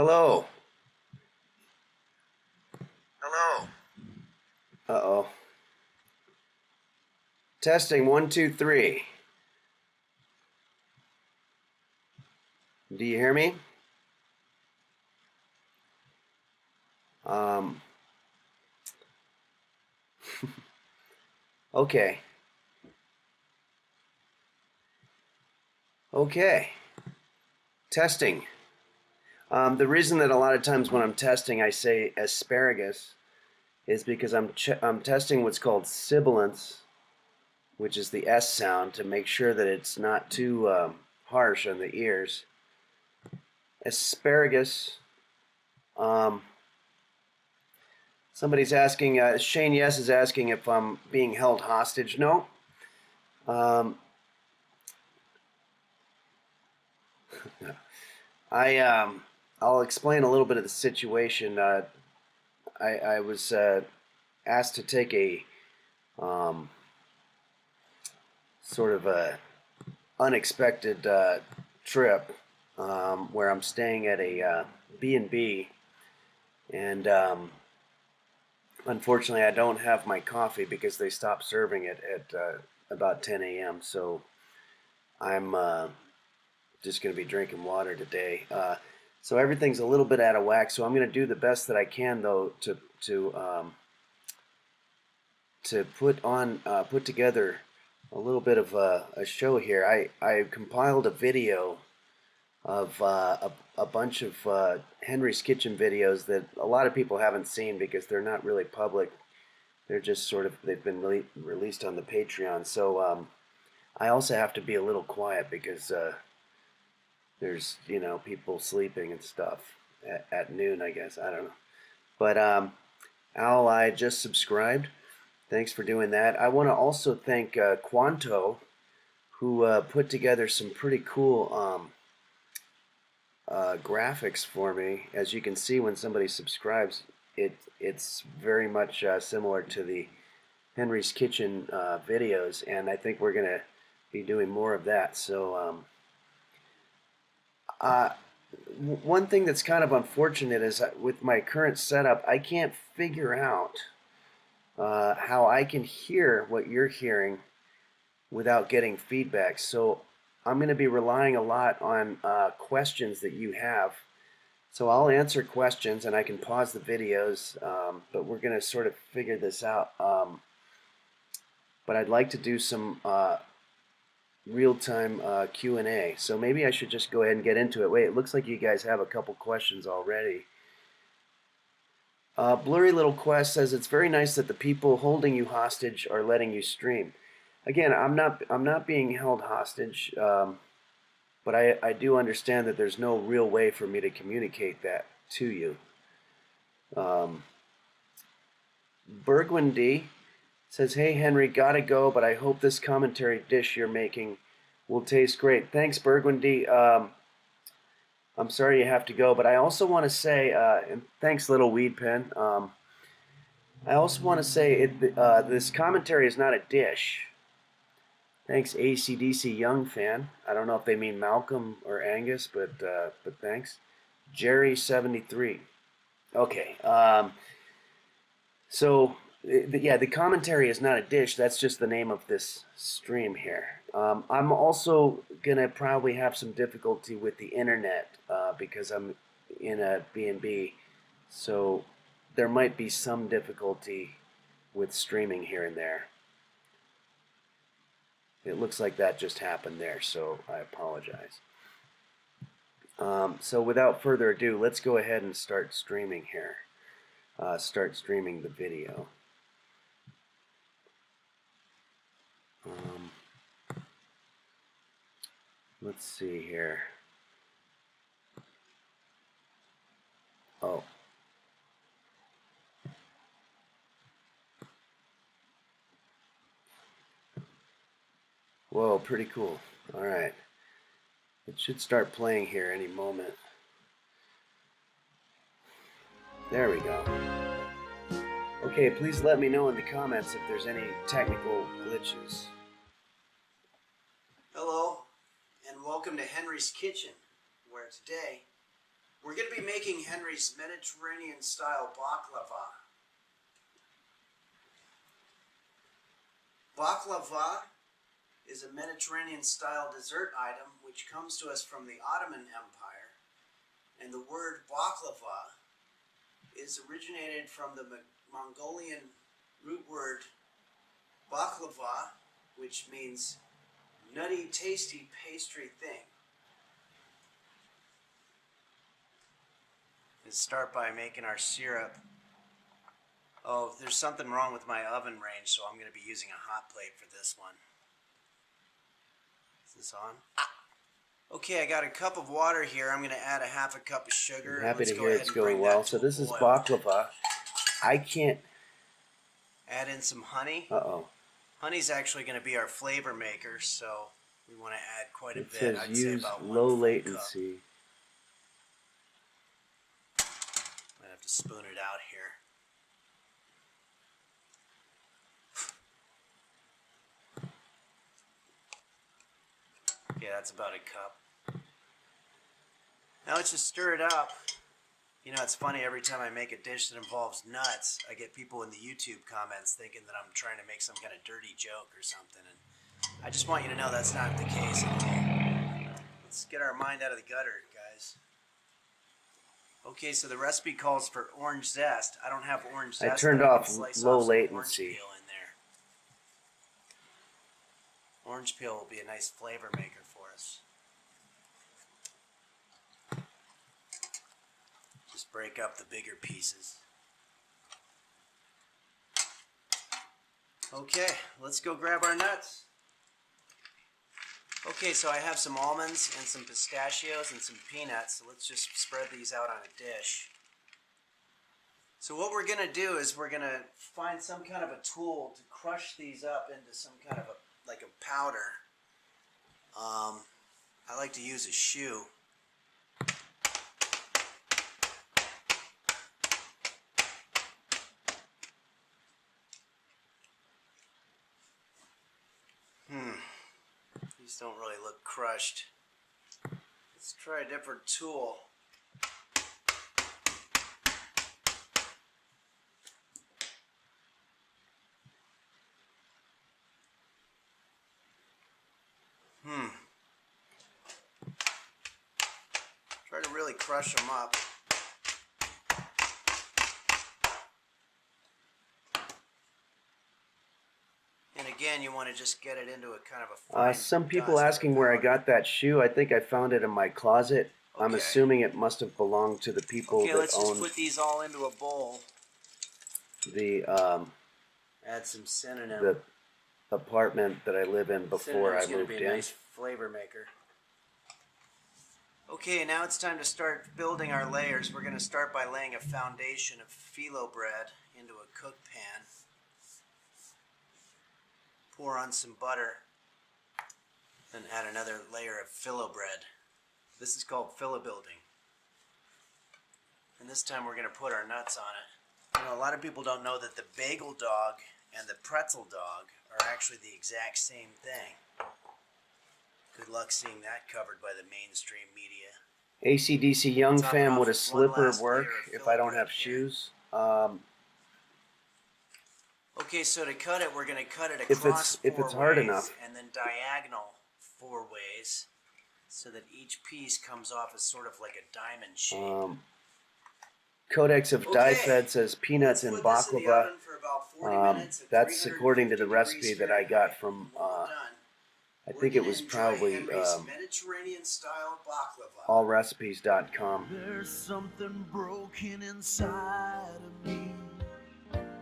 Hello. Hello. Uh-oh. Testing 1 2 3. Do you hear me? Um. Okay. Okay. Testing. The reason that a lot of times when I'm testing I say asparagus is because I'm testing what's called sibilance, which is the S sound, to make sure that it's not too harsh on the ears. Asparagus. Um, Somebody's asking, Shane Yes is asking if I'm being held hostage. No. Um, I'll explain a little bit of the situation. I was asked to take a um, sort of a unexpected trip where I'm staying at a B&B, and unfortunately I don't have my coffee because they stopped serving it at about 10 a.m. So I'm just going to be drinking water today. So everything's a little bit out of whack. So I'm going to do the best that I can, though, to put together a little bit of a show here. I compiled a video of a bunch of Henry's Kitchen videos that a lot of people haven't seen because they're not really public. They're just sort of they've been released on the Patreon. So I also have to be a little quiet because there's people sleeping and stuff at noon, I guess. I don't know. But Al, I just subscribed. Thanks for doing that. I want to also thank Quanto, who put together some pretty cool graphics for me. As you can see, when somebody subscribes, it's very much similar to the Henry's Kitchen videos, and I think we're gonna be doing more of that. So uh, one thing that's kind of unfortunate is with my current setup, I can't figure out how I can hear what you're hearing without getting feedback. So I'm going to be relying a lot on questions that you have. So I'll answer questions and I can pause the videos, but we're going to sort of figure this out. But I'd like to do some real-time Q&A. So maybe I should just go ahead and get into it. Wait, it looks like you guys have a couple questions already. Blurry Little Quest says it's very nice that the people holding you hostage are letting you stream. Again, I'm not being held hostage, but I do understand that there's no real way for me to communicate that to you. Burgundy says, "Hey Henry, gotta go, but I hope this commentary dish you're making will taste great." Thanks, Burgundy. I'm sorry you have to go, but I also want to say, and thanks, Little Weed Pen. I also want to say this commentary is not a dish. Thanks, ACDC Young fan. I don't know if they mean Malcolm or Angus, but thanks. Jerry73. Okay. So yeah, the commentary is not a dish. That's just the name of this stream here. I'm also gonna probably have some difficulty with the internet because I'm in a B&B, so there might be some difficulty with streaming here and there. It looks like that just happened there, so I apologize. So without further ado, let's go ahead and start streaming here. Start streaming the video. Let's see here. Oh. Whoa, pretty cool. All right. It should start playing here any moment. There we go. Okay, please let me know in the comments if there's any technical glitches. Hello, and welcome to Henry's Kitchen, where today We're going to be making Henry's Mediterranean style baklava. Baklava is a Mediterranean style dessert item which comes to us from the Ottoman Empire. And the word baklava is originated from the Mongolian root word baklava, which means nutty, tasty pastry thing. Let's start by making our syrup. Oh, there's something wrong with my oven range, so I'm going to be using a hot plate for this one. Is this on? Okay, I got a cup of water here. I'm going to add a half a cup of sugar. I'm happy to hear it's going well. So this is baklava. I can't... Add in some honey. Uh-oh. Honey's actually going to be our flavor maker, so we want to add quite a bit. It says I'd use say about low latency. I have to spoon it out here. Yeah, that's about a cup. Now let's just stir it up. You know, it's funny, every time I make a dish that involves nuts, I get people in the YouTube comments thinking that I'm trying to make some kind of dirty joke or something. And I just want you to know that's not the case at all. Let's get our mind out of the gutter, guys. Okay, so the recipe calls for orange zest. I don't have orange zest. I turned off low latency. Orange peel will be a nice flavor maker for us. Just break up the bigger pieces. Okay, let's go grab our nuts. Okay, so I have some almonds and some pistachios and some peanuts, so let's just spread these out on a dish. So what we're going to do is we're going to find some kind of a tool to crush these up into some kind of a powder. I like to use a shoe. These don't really look crushed. Let's try a different tool. Try to really crush them up. And again, you want to just get it into a kind of a fine some people asking where I got that shoe. I think I found it in my closet. Okay. I'm assuming it must have belonged to the people that owned... Okay, let's just put these all into a bowl. The, add some synonym. The apartment that I live in before I moved in. Going to be a nice flavor maker. Okay, now it's time to start building our layers. We're going to start by laying a foundation of phyllo bread into a cook pan. Pour on some butter, then add another layer of phyllo bread. This is called phyllo building. And this time we're going to put our nuts on it. You know, a lot of people don't know that the bagel dog and the pretzel dog are actually the exact same thing. Good luck seeing that covered by the mainstream media. AC/DC Young Fam, would a slipper work if I don't have shoes? Okay, so to cut it, we're going to cut it across if it's hard enough, and then diagonal 4 ways, so that each piece comes off as sort of like a diamond shape. Codex of Die-Fed says peanuts and baklava. That's according to the recipe that I got from, I think it was probably allrecipes.com. There's something broken inside of me,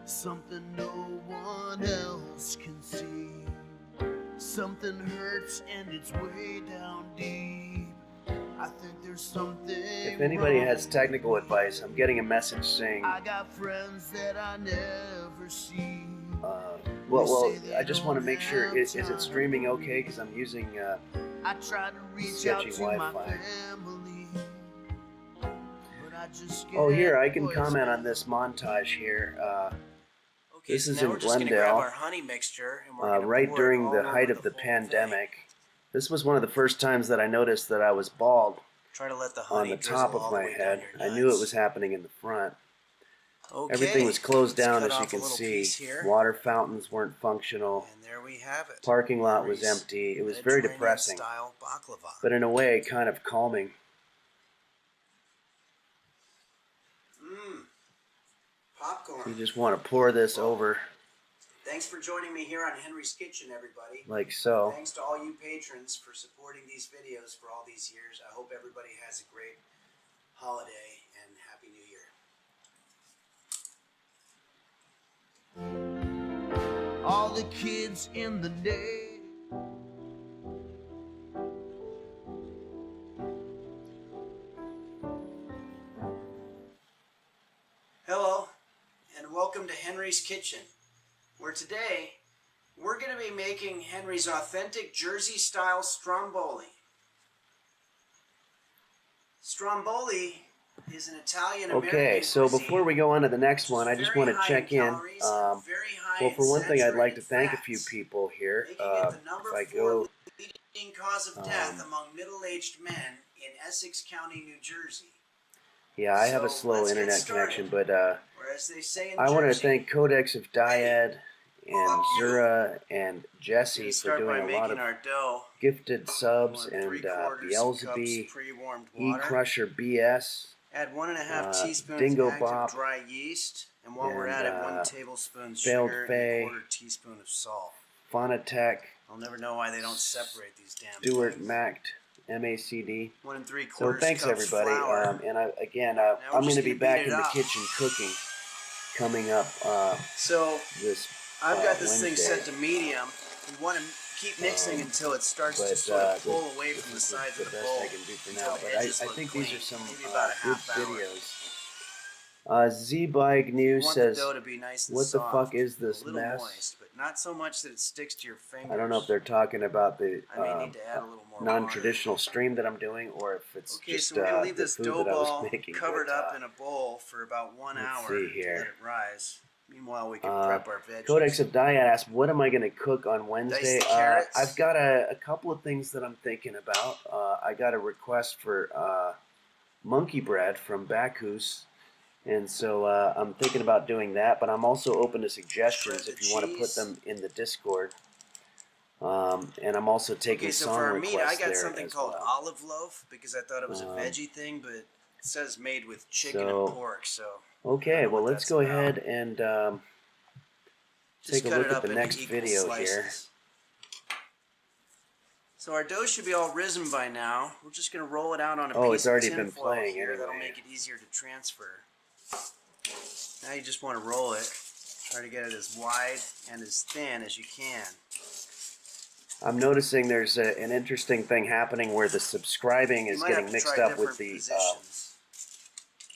something no one else can see. Something hurts and it's way down deep. I think there's something. If anybody has technical advice, I'm getting a message saying, I got friends that I never see. Well, I just want to make sure, is it streaming okay? Because I'm using I try to reach sketchy out to Wi-Fi. my family, but I just oh, here, I can comment on this montage here. Okay, this so is now in we're just going to grab Glendale, our honey mixture, and we're right during the height of the pandemic. This was one of the first times that I noticed that I was bald. Try to let the on honey the top drizzle all of the my way down head. your I knew it nuts. was happening in the front. Okay, Everything was closed let's down, cut as you off a can little see. piece here. Water fountains weren't functional. And there we have it. Parking lot was Henry's empty. It was very Mediterranean depressing, style baklava. but in a way, kind of calming. Popcorn. You just want to pour this over Thanks for joining me here on Henry's Kitchen, everybody. like so. Thanks to all you patrons for supporting these videos for all these years. I hope everybody has a great holiday and Happy New Year. All the kids in the day. Hello, and welcome to Henry's Kitchen, where today we're going to be making Henry's authentic Jersey-style stromboli. Stromboli is an Italian-American Okay, so cuisine. before we go on to the next one, I just want to check in. Well, for one thing, I'd like to thank a few people here. If I go, leading cause of death among middle-aged men in Essex County, New Jersey. yeah, I have a So, slow let's get internet started. connection, but Or as they say in I want to Jersey, thank Codex of Dyad and fuck you. Zura and we're Jesse gonna for start by doing a lot making of our dough. gifted subs, One and 3/4 Beelzebub, cups pre-warmed E water. Crusher BS, Add 1.5 teaspoons Dingo of active Bop, dry yeast, and while we're at and, it, 1 tablespoon Failed sugar Fay, and 1/4 teaspoon of salt. Phonotech, I'll never know why they don't separate these damn Stuart things. Macked, MACD. 1 3/4 So thanks cups everybody, flour. and I'm we're going just to be gonna back beat in it the up. kitchen cooking coming up So this I've got this thing Wednesday. set to medium. You want to keep mixing until it starts to But sort of pull away this from the is sides the of the best bowl. I can do for until now. the But I edges look think clean. these are some Maybe about a good half hour. videos. Z-Bike You News want says, the dough to be nice and "What the soft, fuck is this a little mess?" moist, but not so much that it sticks to your fingers. I don't know if they're talking about the I may need to add a little more non-traditional stream that I'm doing, or if it's Okay, just so we're gonna leave the this food dough that I was ball making. covered but, up in a bowl for about 1 let's hour see to here. let it rise. Meanwhile, we can prep our veggies. Codex of Dyad asked, "What am I going to cook on Wednesday?" Dice the carrots. I've got a couple of things that I'm thinking about. I got a request for monkey bread from Bacchus, and so I'm thinking about doing that. But I'm also open to suggestions Shred the if you want to put cheese. them in the Discord. And I'm also taking Okay, so song for our requests meat, I got there something as called well. olive loaf because I thought it was a veggie thing, but it says made with chicken So, and pork. So I Okay, don't know well what let's that's go about. ahead and Just take a cut look it at up the into next equal video slices. here. So our dough should be all risen by now. We're just going to roll it out on a Oh, piece it's already of tin been foil playing here. That'll anyway. make it easier to transfer. Now you just want to roll it. Try to get it as wide and as thin as you can. I'm noticing there's an interesting thing happening where the subscribing You is might have getting to mixed try up with different the positions.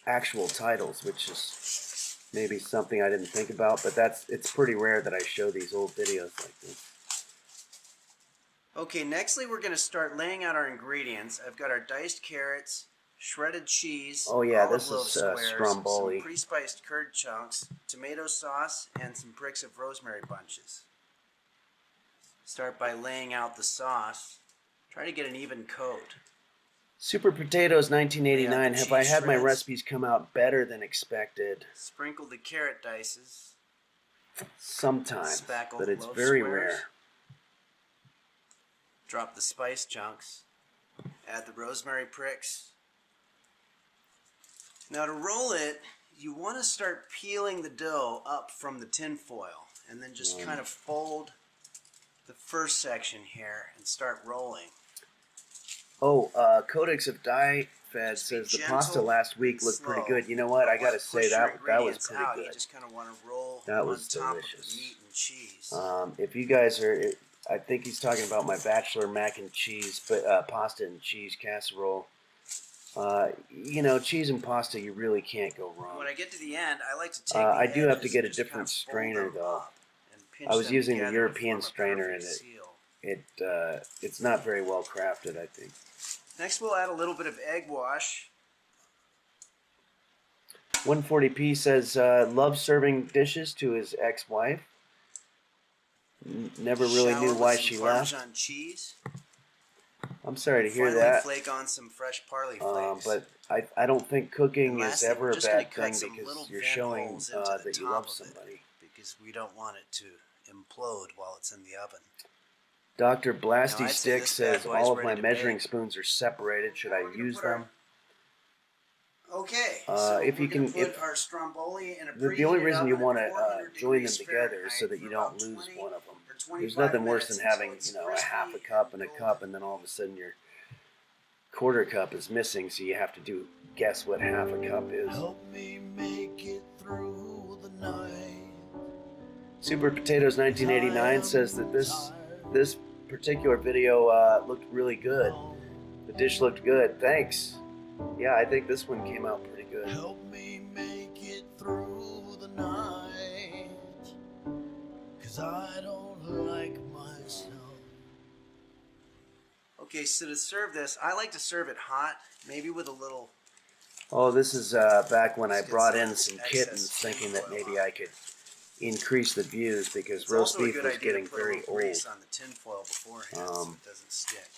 actual titles, which is maybe something I didn't think about, but it's pretty rare that I show these old videos like this. Okay, nextly we're going to start laying out our ingredients. I've got our diced carrots, shredded cheese, Oh, yeah, olive this loaf is, squares, stromboli. some pre-spiced curd chunks, tomato sauce, and some bricks of rosemary bunches. Start by laying out the sauce. Try to get an even coat. Super Potatoes 1989. Yeah, the Have I cheese had my shreds. recipes come out better than expected? Sprinkle the carrot dices. Sometimes, Spackle but the it's loaf very squares. rare. Drop the spice chunks. Add the rosemary pricks. Now to roll it, you want to start peeling the dough up from the tin foil and then just kind of fold the first section here and start rolling. Oh, Codex of Dye Fed Just be says the gentle pasta last week and looked pretty slow. good. You know what? I Don't gotta wanna say push your that was ingredients pretty out. good. You just kind of want to roll That on was top delicious. of the meat and cheese. If you guys are, I think he's talking about my bachelor mac and cheese, but pasta and cheese casserole. You know, cheese and pasta, you really can't go wrong. When I get to the end, I like to take I the do have to edges get a and just different kind of fold strainer, them though. up and pinch I was them using the together to European form a strainer, perfect and seal. it's not very well crafted, I think. Next, we'll add a little bit of egg wash. 140p says loves serving dishes to his ex-wife. Never really Shower knew with why some she Parmesan left. cheese. I'm sorry to hear Finally that. flake on some fresh parley flakes. But I don't think cooking And is lastly, ever we're a just gonna bad cut thing some because little you're vent showing holes into the that you top love of it, somebody. because we don't want it to implode while it's in the oven. Dr. Now, Blasty I'd say Stick this bad says boy's all of ready my to measuring bake. spoons are separated. Should Now I we're gonna use put our- them? Okay, if so you we're can, gonna put our stromboli in a the only preheated reason you oven want at to 400 join them degrees together is Fahrenheit so that for you about don't lose 20 one of them. or 25 There's nothing worse minutes than until having, it's you know, a crispy half a cup and a golden. cup, and then all of a sudden your quarter cup is missing, so you have to guess what half a cup is. Help me make it through the night. Super Potatoes 1989 says that this particular video looked really good. The dish looked good. Thanks. Yeah, I think this one came out pretty good. Help me make it through the night. 'Cause I don't like myself. Okay, so to serve this, I like to serve it hot, maybe with a little. Oh, this is back when I Let's get brought some in some excess kittens, tin thinking that foil maybe on. I could increase the views because It's roast also a beef good was idea getting to put a very little old. grease on the tin foil beforehand so it doesn't stick.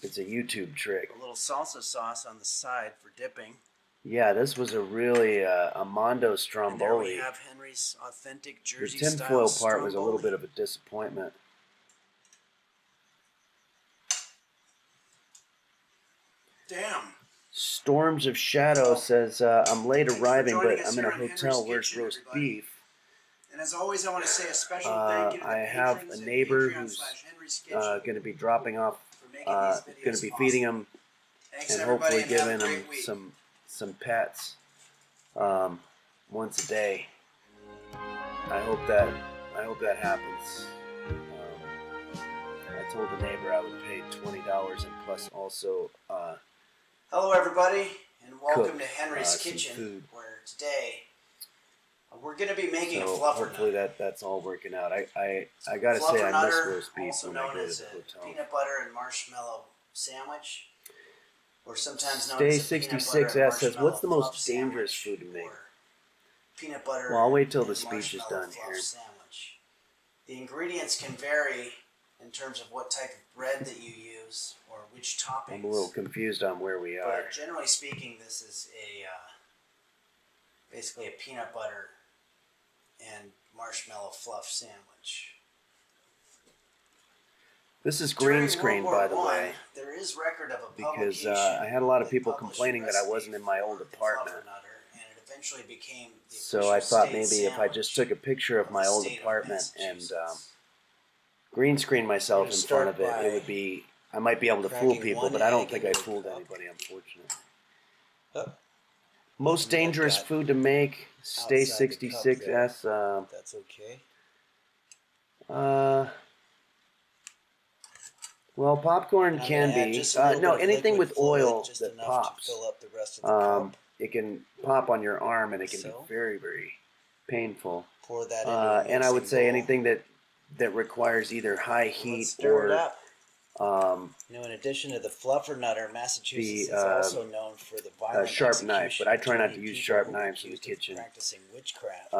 It's a YouTube trick. A little salsa sauce on the side for dipping. Yeah, this was a really a Mondo And there we Stromboli. have Henry's authentic The Jersey tinfoil style part was a little stromboli. bit of a disappointment. Damn. Storms of Shadow says, I'm late Thanks for arriving, joining but us I'm in a here on Henry's hotel. Where's Kitchen, roast everybody. beef? And as always, I want to say a special thank you to the I have patrons a at neighbor who's Patreon/Henry's Kitchen going to be dropping off, for making these videos going to be possible. feeding him Thanks, and everybody, hopefully and have a giving him great week. some pets once a day. I hope that happens. I told the neighbor I would pay $20 and plus also Hello, everybody, and welcome cook, to Henry's some Kitchen, food. where today we're going to be making so a fluffer hopefully nutter. that's all working out. I gotta say I miss roast beef also when I known go to as the a hotel. peanut butter and marshmallow sandwich, or sometimes known Stay as a peanut 66 butter and S says, "What's the marshmallow most fluff dangerous sandwich," food to make?" or peanut butter. Well, I'll wait till the and speech is marshmallow done fluff here. Sandwich. The ingredients can vary in terms of what type of bread that you use or which toppings. I'm a little confused on where we are. But generally speaking, this is a basically a peanut butter and marshmallow fluff sandwich. This is green During screen, World War by the way, I, there is record of a because publication I had a lot of people published complaining that I recipe wasn't in my for old the apartment. fluffernutter, and it eventually became the So official I thought state maybe if I just sandwich took a picture of of my the old state of apartment and Massachusetts. green screen myself gonna in front of start it, by it would be, I might be able to fool cracking people, one but I don't egg think I into a fooled cup. anybody, unfortunately. Oh, Most I've dangerous got food to make, Stay outside the cup 66S. that's okay. Well, popcorn And I'm can gonna add be. just a little No, bit of anything liquid with fluid, oil just that enough pops. to fill up the rest of the cup. It can pop on your arm and it can So? be very, very painful. Pour that into a And I would mixing say bowl. anything that requires either high heat Let's stir it or up. You know, in addition to the fluffernutter, Massachusetts is also known for the violent sharp knife, execution but I try of not 20 to use people sharp who were knives in the accused of kitchen. practicing witchcraft.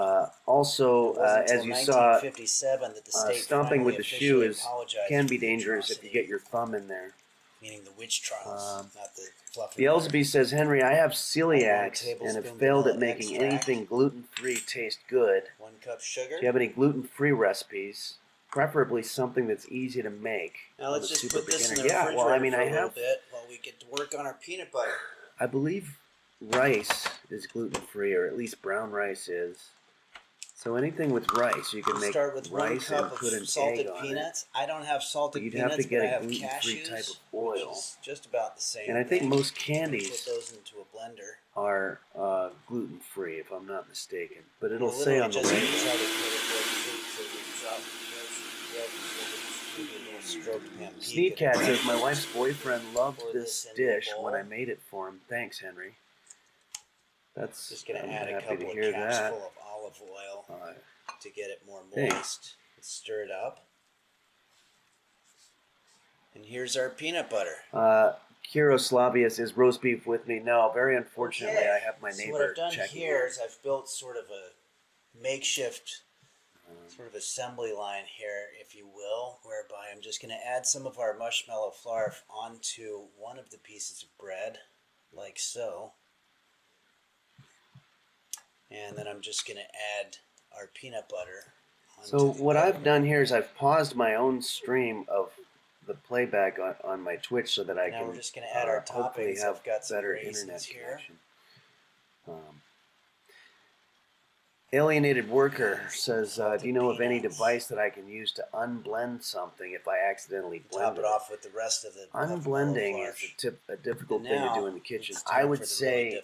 Also, It wasn't as until you saw, 1957 that the state stomping finally with the shoe officially apologized can for be the dangerous if you atrocity, get your thumb in there. meaning the witch trials, not the fluffernutter. Beelzebub says, Henry, I have I celiacs want a and have tablespoon failed at vanilla making extract. anything gluten-free taste good. 1 cup sugar. Do you have any gluten-free recipes? Preferably something that's easy to make. Now I'm let's a just super put this in beginner. the Yeah, refrigerator well, I mean, for I a little have, bit while we get to work on our peanut butter. I believe rice is gluten-free, or at least brown rice is. So anything with rice, you can We'll make start with 1 rice and cup put an of salted egg on peanuts. I don't have salted You'd peanuts, have to get but I a have gluten-free cashews, type of which oil. is just about the same it. And I think thing. most Put candies those into a blender. are gluten-free, if I'm not mistaken. But it'll We'll say on the literally label. just try to get it ready so we drop the bread and give it a little stroked pancake. Sneak Cat says, my wife's boyfriend loved Pour this this into a dish when I bowl. made it for him. Thanks, Henry. That's Just gonna I'm add a happy couple to of hear caps that. full of olive oil to get it more Thanks. moist. Stir it up. And here's our peanut butter. Kiroslavius is roast beef with me. No, very unfortunately, Okay. I have my So neighbor what I've done checking here in. is I've built sort of a makeshift sort of assembly line here, if you will, whereby I'm just going to add some of our marshmallow flarf onto one of the pieces of bread, like so. And then I'm just going to add our peanut butter. So what I've done here is I've paused my own stream of the playback on my Twitch so that I now can we're just going to add our hopefully toppings. have I've got some better raisins internet here. connection. Alienated Worker says, do you know of any device that I can use to unblend something if I accidentally blend Top it off with the rest of the Unblending is a difficult thing to do in the kitchen. I would say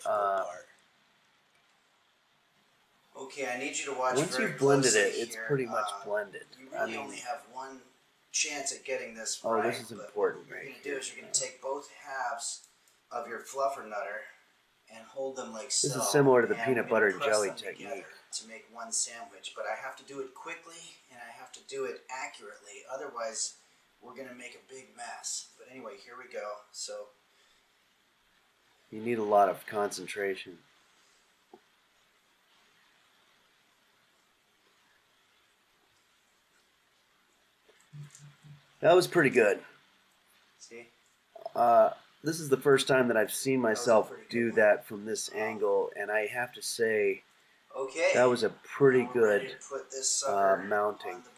okay, I need you to watch once very you've blended closely it, it's here. pretty much blended. You really only have one chance at getting this oh, right. this is important. What you're going to do is you're going to take both halves of your fluffernutter and hold them like so. This is similar to the and peanut butter and press jelly them technique. together to make one sandwich, but I have to do it quickly and I have to do it accurately. Otherwise, we're going to make a big mess. But anyway, here we go. So you need a lot of concentration. That was pretty good. see? This is the first time that I've seen myself do that from this angle, and I have to say Okay. that was a pretty Now we're ready good to put this sucker mounting. on the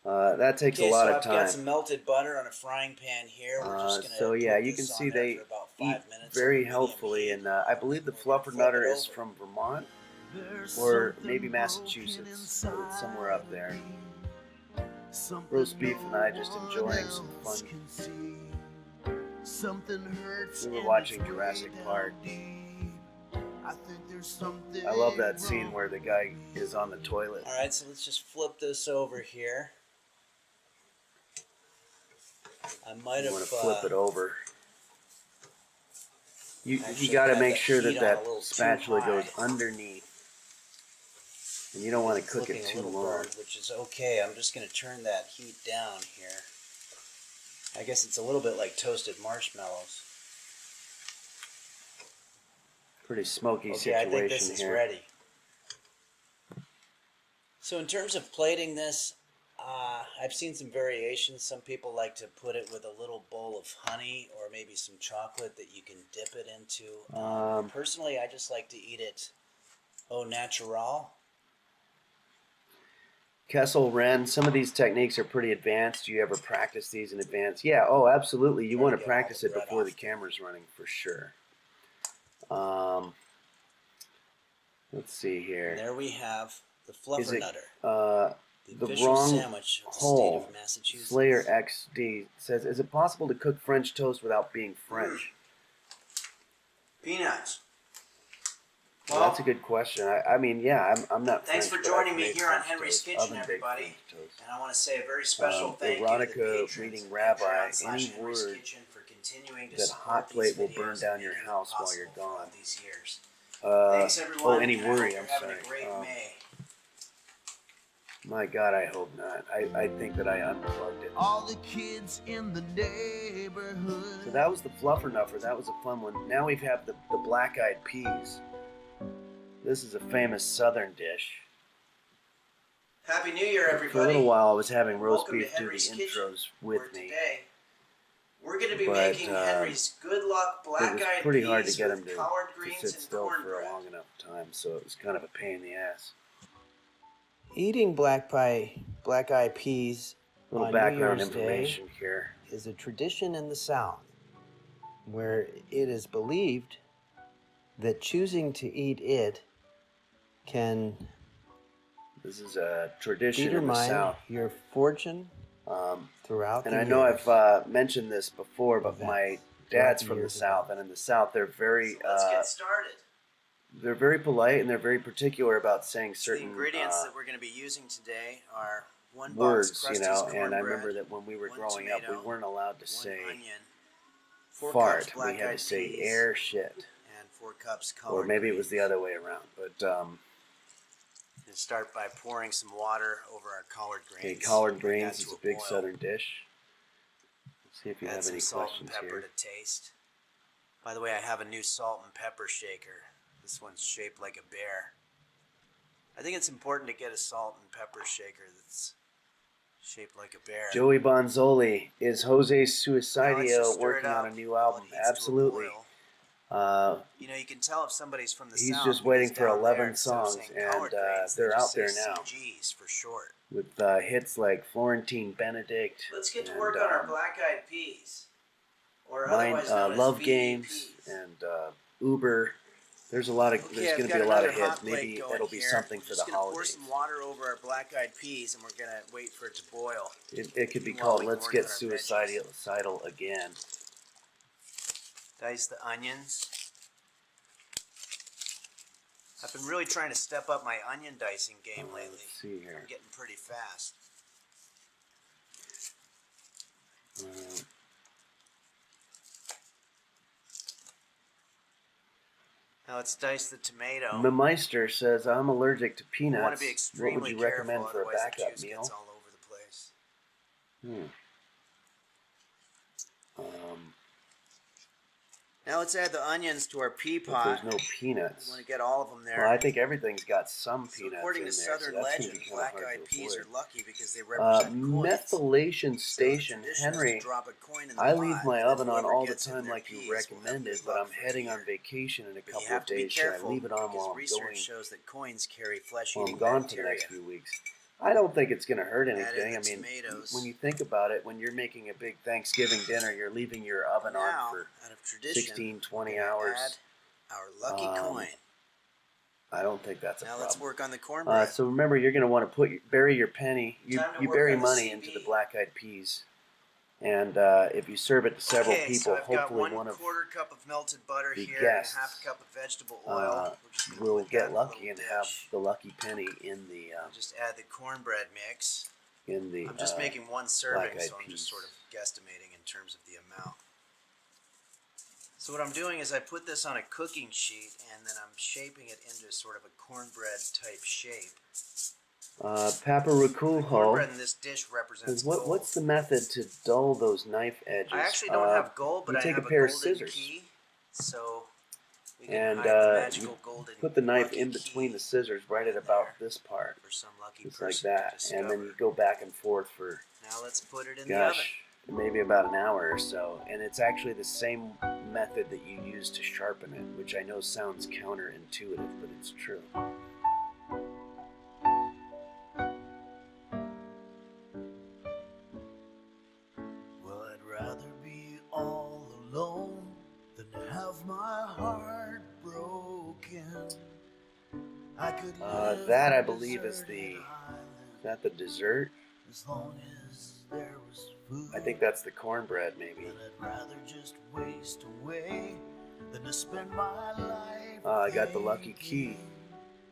burner. That takes a lot of I've time. got some melted butter on a frying pan here. We're just gonna So yeah, put you can this see on there they for about eat 5 minutes very on medium healthfully, heat. and I believe the We're gonna flip fluffernutter it is over. from Vermont There's or something maybe broken Massachusetts, inside somewhere up there. of me. Something Roast beef and I just no one enjoying some else fun. can see. Something hurts We were and watching it's way Jurassic down Park. deep. I think there's something I love that scene wrong where the guy is on the toilet. All right, so let's just flip this over here. I might You have want to flip it over. You actually got to had make that sure that heat on a that little too spatula high. goes underneath, and you don't want to It's cook looking it a too little long. burned, which is okay. I'm just going to turn that heat down here. I guess it's a little bit like toasted marshmallows. Pretty smoky Okay, situation I think this is here. ready. So in terms of plating this, I've seen some variations. Some people like to put it with a little bowl of honey or maybe some chocolate that you can dip it into. Personally, I just like to eat it au natural. Kessel Ren, some of these techniques are pretty advanced. Do you ever practice these in advance? Yeah, oh, absolutely. You Trying want to to get all practice the it bread before off. the camera's running for sure. Let's see And here. there we have the Is it fluffernutter. the official wrong sandwich of the state hole? of Massachusetts. Slayer XD says, is it possible to cook French toast without being French? Peanuts. Well, that's a good question. I mean, yeah, I'm not Thanks French, for but I've joining me made here on French Henry's toast, Kitchen, oven-baked everybody. French toast. And I want to say a very special thank you to the Erotica patrons Reading at Rabbi, Patreon/Henry's any word Kitchen for continuing to that support hot these plate will burn videos down and your making it house while you're possible for all gone. these years. Thanks everyone. Oh, any and I hope worry, you're I'm having sorry. a great May. My God, I hope not. I think that I unplugged it. All the kids in the neighborhood. So that was the fluffernutter. That was a fun one. Now we have the black-eyed peas. This is a famous Southern dish. Happy New Year, everybody. For a little while, I was having roast Welcome to beef do the Henry's Kitchen, intros where with me. today we're going to be But, making Henry's Good Luck It was Black-Eyed pretty Peas hard to get him with to collard greens sit and still for a cornbread. long enough time, so it was kind of a pain in the ass. Eating black-eyed peas A little on background New Year's information here. Day is a tradition in the South where it is believed that choosing to eat it can This is a tradition in the determine South. your fortune throughout And the I know years. I've mentioned this before, but Events my throughout dad's the from the years South, and in the South they're very So let's get started. they're very polite and they're very particular about saying The certain ingredients that we're going to be using today are 1 box words, you Krusty's know. cornbread, And I remember that when we were 1 growing up, we tomato, weren't allowed to 1 say onion, 4 fart. cups We had to black-eyed say peas, air shit, and 4 cups collard or maybe it was the greens. other way around. But And start by pouring some water over our collard greens. okay, collard Bring greens that is to a big boil. Southern dish. Let's see if you Add have some any salt and questions pepper here. to taste. By the way, I have a new salt and pepper shaker. This one's shaped like a bear. I think it's important to get a salt and pepper shaker that's shaped like a bear. Joey Bonzoli, is Jose Now let's just Suicidio stir working it up on a new while album? it heats to a Absolutely. boil. You know, you can tell if somebody's from the He's South. just waiting because for down there, 11 instead of songs, saying and collard greens, they they're just out there say now CGs for short. with hits like Florentine Benedict. Let's get to and, work on our black-eyed peas, or Mine, otherwise known Love as Games VAPs. and Uber. There's a lot of. Okay, There's I've going to got be a lot another of hits. hot plate Maybe going it'll be here. something We're for the just gonna pour holidays. some water over our black-eyed peas, and we're gonna wait for it to boil. It could be Meanwhile, called we can "Let's work Get on our veggies. Suicidal Again." Dice the onions. I've been really trying to step up my onion dicing game lately. Let's see here. I'm getting pretty fast. Now let's dice the tomato. Meister says, "I'm allergic to You want peanuts. to be What extremely would you careful, recommend for a otherwise the backup juice meal?" gets all over the place. Now let's add the onions to our pea If pot. there's no peanuts. We want to get all of them there. Well, I think everything's got some So peanuts according in to there, Southern so that's going to legend, be kind of hard black-eyed to peas are avoid. lucky because they represent coins. Methylation So the Station, tradition is to Henry. drop a coin in the I pot, leave my and then oven on whoever all the gets in time their like you peas will have recommended, good but luck I'm for a heading on year. vacation in a But you couple have of to be days. Should I careful leave it on because while I'm research going, shows that coins carry while I'm flesh-eating gone for the bacteria. next few weeks? I don't think it's going to hurt Add in anything. the I mean, tomatoes. when you think about it, when you're making a big Thanksgiving dinner, you're leaving your oven Now, on for out of tradition, 16, we're 20 gonna hours. add our lucky coin. I don't think that's a Now problem. let's work on the cornbread. So remember, you're going to want to bury your penny. You Time to you work bury on the money CB. into the black-eyed peas, and if you serve it to several Okay, people, so I've got hopefully one 1/4 cup of melted butter the here guests, and a 1/2 cup of vegetable oil. We're just gonna will put that get in a lucky little and have dish. the lucky penny in the I'll just add the cornbread mix. I'm I'm just making one serving, black-eyed so I'm just peas. sort of guesstimating in terms of the amount. So what I'm doing is I put this on a cooking sheet and then I'm shaping it into sort of a cornbread type shape. Papa The Rakulho cornbread in this dish represents says, gold. what's the method to dull those knife edges? I actually don't have gold, but you I take have a pair of golden scissors key, so we can and hide the magical golden put the knife lucky in between key the scissors right at about this part, for some lucky just like person that, to and then you discover. go back and forth for Now let's put it in the oven. maybe about an hour or so, and it's actually the same method that you use to sharpen it, which I know sounds counterintuitive, but it's true. Well, I'd rather be all alone than to have my heart broken. I could live That I on a believe is deserted is that the dessert? as long as there was food. I think that's the cornbread, maybe. And I'd rather just waste away than to spend my life. I got the lucky key.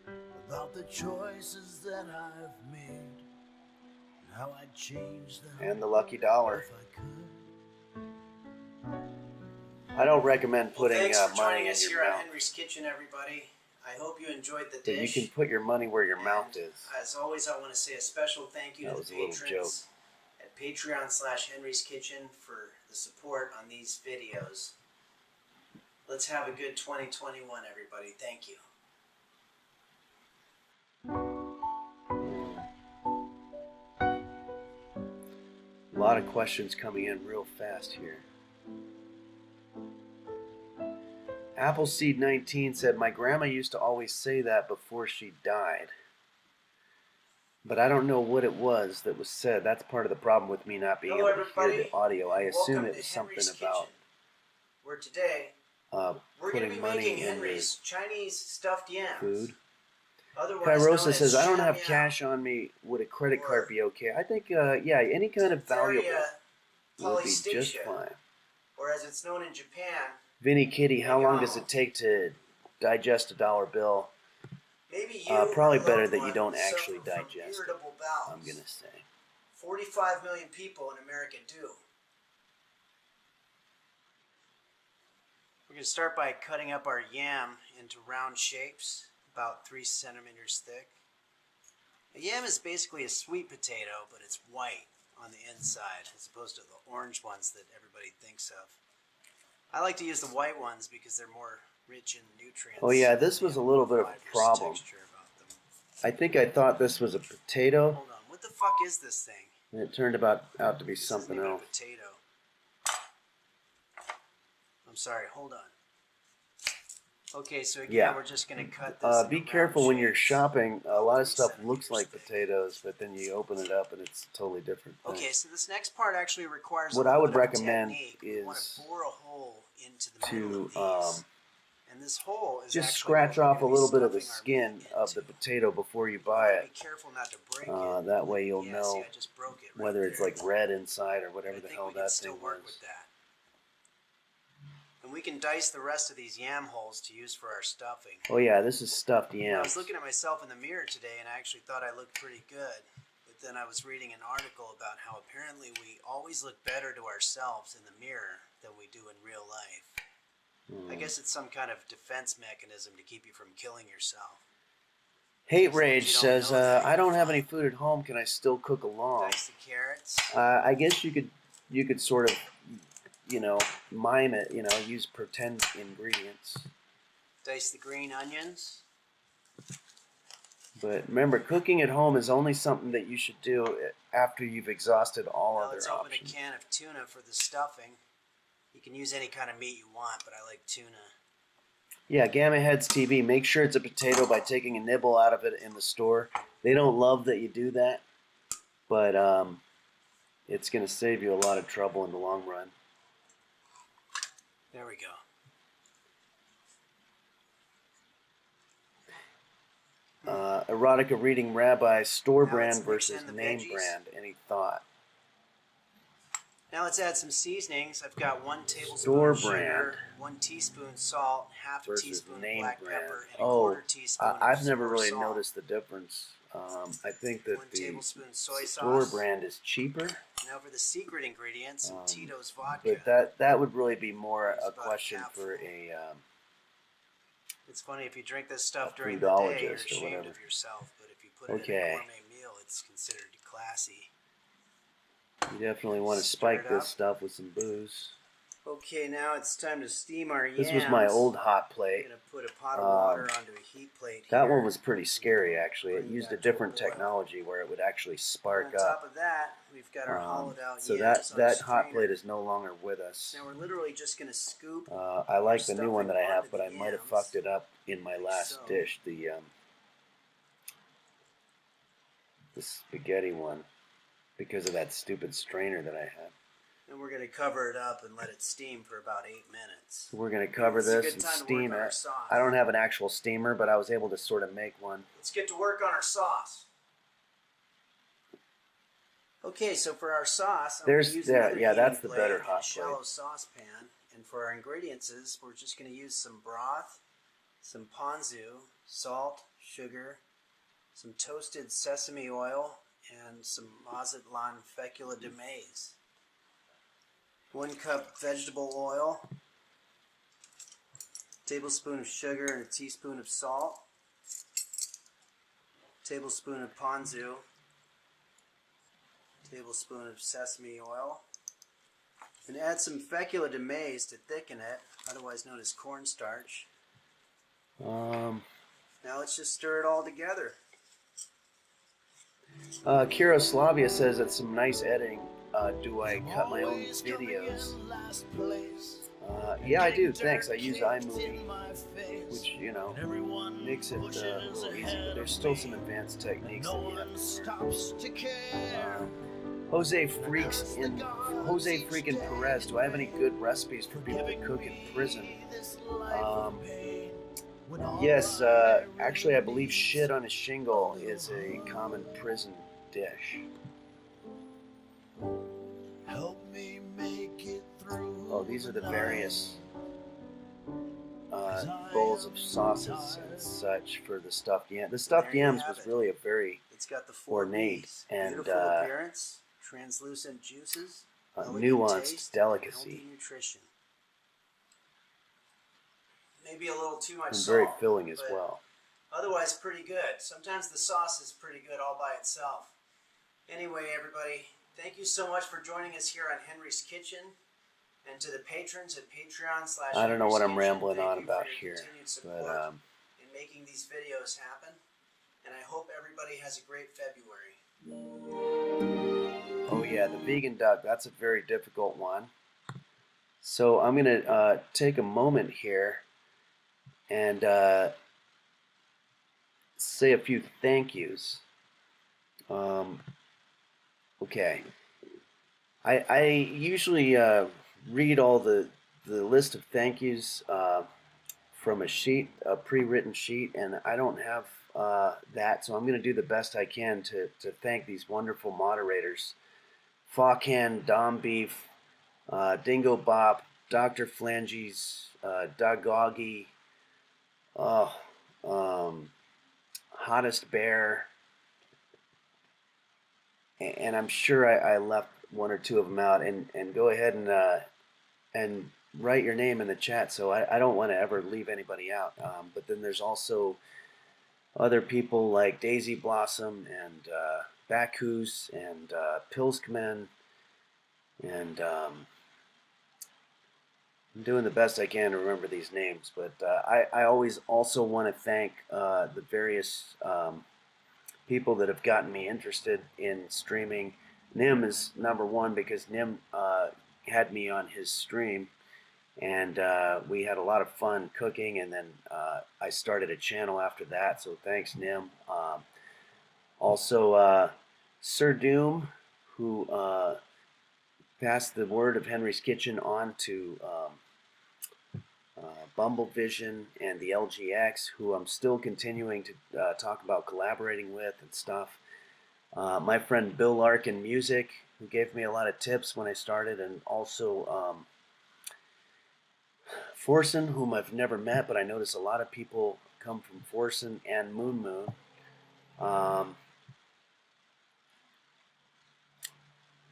thinking about the choices that I've made and how I'd change them And the lucky dollar. if I could. I don't recommend putting Thanks for money joining in us your here mouth. at Henry's Kitchen, everybody. I hope you enjoyed the But you dish. can put your money where your mouth And is. As always, I want to say a special thank you That to was the a little patrons at Patreon/Henry's Kitchen for the support on these videos. Let's have a good 2021, everybody. Thank you. A lot of questions coming in real fast here. Appleseed19 said, my grandma used to always say that before she died. But I don't know what it was that was said. That's part of the problem with me not being Hello, able to hear everybody. the audio. I assume Welcome it to was something Henry's about Kitchen, where today we're going to putting be money making in Henry's Chinese stuffed yams. food. Otherwise known Kairosa as says, I don't have shamyao, cash on me. Would a credit Or card be okay? I think, yeah, any kind of valuable Diphtheria would be just polystasia, fine. or as it's known in Japan, Vinny Kitty, how long does Megamo. it take to digest a dollar bill? maybe you Probably or a better loved that you one don't suffer actually from digest it, irritable bowels. I'm going to say. 45 million people in America do. We're going to start by cutting up our yam into round shapes, about 3 centimeters thick. A yam is basically a sweet potato, but it's white on the inside, as opposed to the orange ones that everybody thinks of. I like to use the white ones because they're more rich in nutrients. Oh yeah, this They was a have little bit of a fibrous problem. texture about them. I think I thought this was a potato, Hold on. What the fuck is this thing? and it turned out to be This something isn't even else. a potato. I'm sorry. Hold on. Okay, so again, Yeah. we're just gonna cut this. Be into careful round when you're shapes. shopping. A lot of stuff 27 looks meters like thick. potatoes, but then you open it up and it's a totally different thing. Okay, so this next part actually requires What a I little would bit of a recommend technique. We want is to bore a hole into the middle to of these, and this hole is just actually scratch what we're off a gonna be little bit of the stuffing our skin meat of the into. potato before you You buy wanna it. be careful not to break it. That way you'll Yeah, know see, I just broke it right whether it's there. like red inside or I whatever the think hell we can that still thing work was. with that. And we can dice the rest of these yam holes to use for our stuffing. Oh yeah, this is stuffed You know, I yams. was looking at myself in the mirror today and I actually thought I looked pretty good. But then I was reading an article about how apparently we always look better to ourselves in the mirror than we do in real life. I guess it's some kind of defense mechanism to keep you from killing yourself. Hate As long as Rage you don't says, know that, I you're don't have any fine. food at home. Can I still cook along? Dice the carrots. I guess you could sort of, mime it. Use pretend ingredients. Dice the green onions. But remember, cooking at home is only something that you should do after you've exhausted all Now other let's open options. a can of tuna for the stuffing. You can use any kind of meat you want, but I like tuna. Yeah, Gamma Heads TV. Make sure it's a potato by taking a nibble out of it in the store. They don't love that you do that, but it's going to save you a lot of trouble in the long run. There we go. Erotica Reading Rabbi, store Now let's brand mix versus in the name veggies. brand. Any thought? Now let's add some seasonings. I've got 1 tablespoon Store of sugar, brand 1 teaspoon salt, half a Versus teaspoon name black brand. pepper, and a Oh, quarter teaspoon I've never of really salt. noticed the difference. I think that 1 the tablespoon soy store sauce. brand is cheaper, Now for the secret ingredient, some Tito's vodka. but that would really be more It's a about a question capful. for a It's funny, if you drink this stuff A during the day, you're foodologist or ashamed whatever. of yourself. But if you put it in Okay. a gourmet meal, it's considered classy. you definitely want to Stir spike it this up. stuff with some booze. Okay, now it's time to steam our yams. This was my old hot I'm plate. going to put a pot of water onto a heat plate That here. one was pretty scary, actually. It Bring used that a to a different boil. technology where it would actually spark On top up. of that, we've got our hollowed out So yams on a that hot strainer. plate is no longer with us. Now we're literally just going to scoop. I like the new one that I have, stuffing but I onto might have the fucked yams, it up in my like last so. dish, the spaghetti one, because of that stupid strainer that I had. And we're going to cover it up and let it steam for about 8 minutes. So we're going to cover It's a this good and time to work steam on our it. sauce. I don't have an actual steamer, but I was able to sort of make one. Let's get to work on our sauce. Okay, so for our sauce, I'm There's- going to use yeah, another yeah, that's heating the blade better and hot a shallow plate. saucepan. And for our ingredients, we're just going to use some broth, some ponzu, salt, sugar, some toasted sesame oil, and some Mazatlan fecula de maize. 1 cup vegetable oil, tablespoon of sugar and a teaspoon of salt, tablespoon of ponzu, tablespoon of sesame oil, and add some fecula de maize to thicken it, otherwise known as cornstarch. Now let's just stir it all together. Kiroslavia says that's some nice editing. Do I cut my own videos? Yeah, I do. Thanks. I use iMovie, which, makes it a little easy, but there's still some advanced techniques that you have to learn. Jose freaking Perez, do I have any good recipes for people to cook in prison? Yes, actually I believe shit on a shingle is a common prison dish. Help me make it through. Oh, these are the various bowls of sauces and such for the stuffed yam. The stuffed There you yams have was it. really a very It's got the 4 ornate Bs. and, Beautiful appearance, translucent juices, elegant nuanced taste, delicacy. healthy nutrition. Maybe a little too much And salt, very filling as but well. otherwise pretty good. Sometimes the sauce is pretty good all by itself. Anyway, everybody, thank you so much for joining us here on Henry's Kitchen. And to the patrons at Patreon / I don't know what I'm Henry's Kitchen, rambling thank on you about for your here, continued support but in making these videos happen. and I hope everybody has a great February. Oh yeah, the vegan duck, that's a very difficult one. So I'm going to take a moment here and say a few thank yous. Okay. I usually read all the list of thank yous from a sheet, a pre-written sheet, and I don't have that, so I'm going to do the best I can to thank these wonderful moderators. Fawcan, Dom Beef, Dingo Bop, Dr. Flanges, Dagoggy, oh, Hottest Bear, and I'm sure I left one or two of them out. And go ahead and write your name in the chat, so I don't want to ever leave anybody out. But then there's also other people like Daisy Blossom and Bacchus and Pilskmen, and I'm doing the best I can to remember these names. But I always also want to thank the various people that have gotten me interested in streaming. Nim is number one because Nim had me on his stream, and we had a lot of fun cooking, and then I started a channel after that, so thanks, Nim. Also, Sir Doom, who passed the word of Henry's Kitchen on to Bumblevision and the LGX, who I'm still continuing to talk about collaborating with and stuff. My friend Bill Larkin Music, who gave me a lot of tips when I started, and also Forsen, whom I've never met, but I notice a lot of people come from Forsen, and Moon Moon.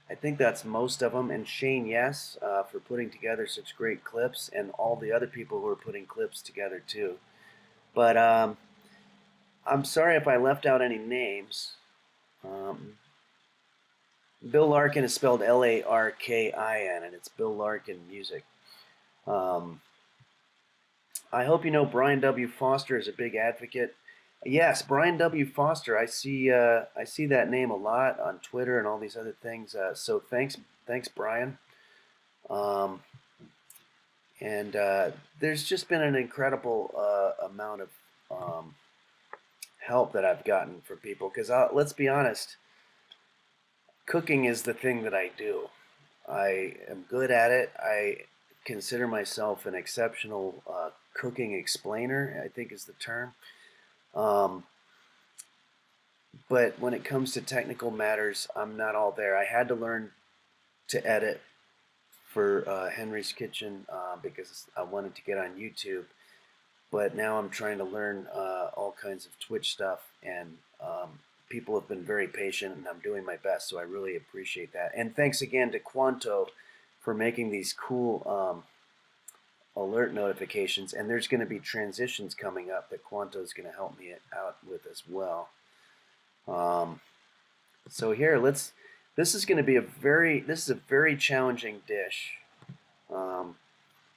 I think that's most of them, and Shane Yes for putting together such great clips, and all the other people who are putting clips together too. But I'm sorry if I left out any names. Bill Larkin is spelled Larkin, and it's Bill Larkin Music. I hope you know Brian W. Foster is a big advocate. Yes, Brian W. Foster. I see that name a lot on Twitter and all these other things. So thanks, Brian. And there's just been an incredible amount of help that I've gotten from people. Because let's be honest, cooking is the thing that I do. I am good at it. I consider myself an exceptional cooking explainer, I think is the term. But when it comes to technical matters, I'm not all there. I had to learn to edit for Henry's Kitchen because I wanted to get on YouTube. But now I'm trying to learn all kinds of Twitch stuff, and people have been very patient, and I'm doing my best, so I really appreciate that. And thanks again to Quanto for making these cool alert notifications, and there's going to be transitions coming up that Quanto is going to help me out with as well. So here, this is going to be a very challenging dish.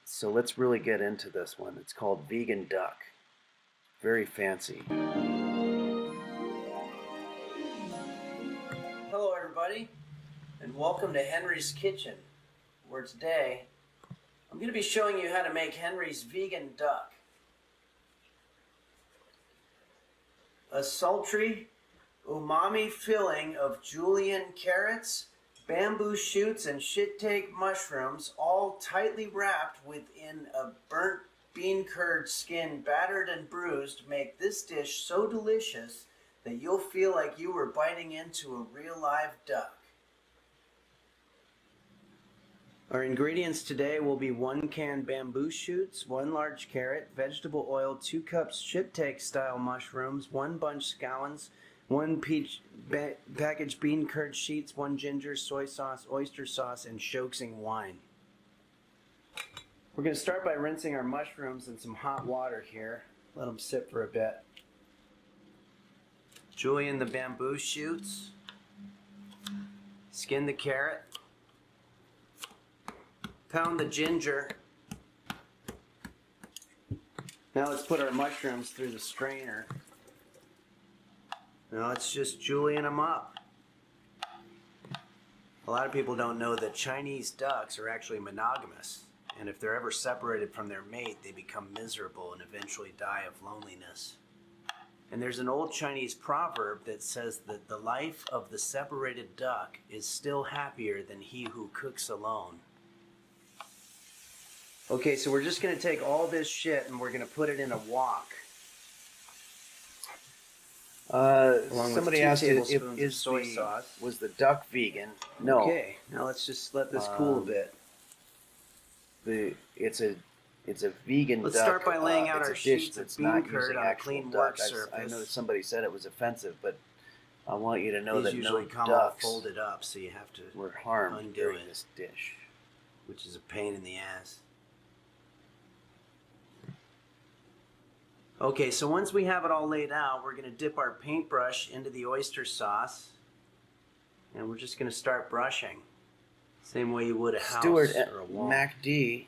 So let's really get into this one. It's called vegan duck. Very fancy. Hello everybody, and welcome to Henry's Kitchen, where today I'm going to be showing you how to make Henry's vegan duck. A sultry, umami filling of julienne carrots, bamboo shoots, and shiitake mushrooms, all tightly wrapped within a burnt bean curd skin, battered and bruised, make this dish so delicious that you'll feel like you were biting into a real live duck. Our ingredients today will be 1 can bamboo shoots, 1 large carrot, vegetable oil, 2 cups shiitake style mushrooms, 1 bunch scallions, 1 packaged bean curd sheets, 1 ginger, soy sauce, oyster sauce, and Shoksing wine. We're going to start by rinsing our mushrooms in some hot water here. Let them sit for a bit. Julienne the bamboo shoots. Skin the carrot. Pound the ginger. Now let's put our mushrooms through the strainer. No, it's just Julian them up. A lot of people don't know that Chinese ducks are actually monogamous. And if they're ever separated from their mate, they become miserable and eventually die of loneliness. And there's an old Chinese proverb that says that the life of the separated duck is still happier than he who cooks alone. Okay, so we're just going to take all this shit and we're going to put it in a wok. Somebody asked if soy sauce was the duck vegan? No. Okay, now let's just let this cool a bit. It's a vegan Let's duck. start by laying out it's our a dish sheets of that's bean not curd using on a actual clean duck. work I surface. know somebody said it was offensive, but I want you to know These that usually no come all ducks folded up, so you have to were harmed undo during it, this dish. which is a pain in the ass. Okay, so once we have it all laid out, we're going to dip our paintbrush into the oyster sauce, and we're just going to start brushing. Same way you would a house Stuart or a wall. MacD,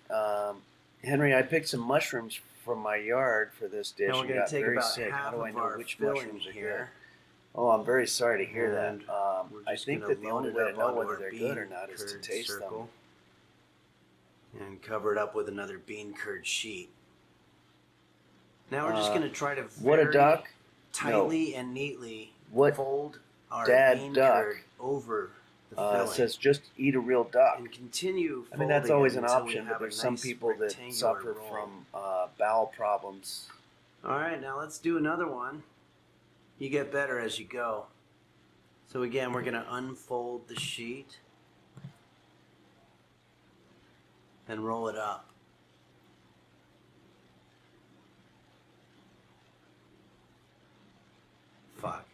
Henry, I picked some mushrooms from my yard for this dish. Now we're and going got to take very about sick. How half do I of know our which filling mushrooms are here. good? Oh, I'm very sorry to hear And that. we're I just think gonna that the load only it way to up know onto whether our they're bean good or not is to curd taste circle, them. and cover it up with another bean curd sheet. Now we're just going to try to What a very duck! tightly and neatly What fold our dad bean duck curd over the filling. says just eat a real duck. And continue I mean, that's folding always it an until we option, have but a there's some nice people that rectangular suffer roll. from bowel problems. All right, now let's do another one. You get better as you go. So again, we're going to unfold the sheet and roll it up. Fuck.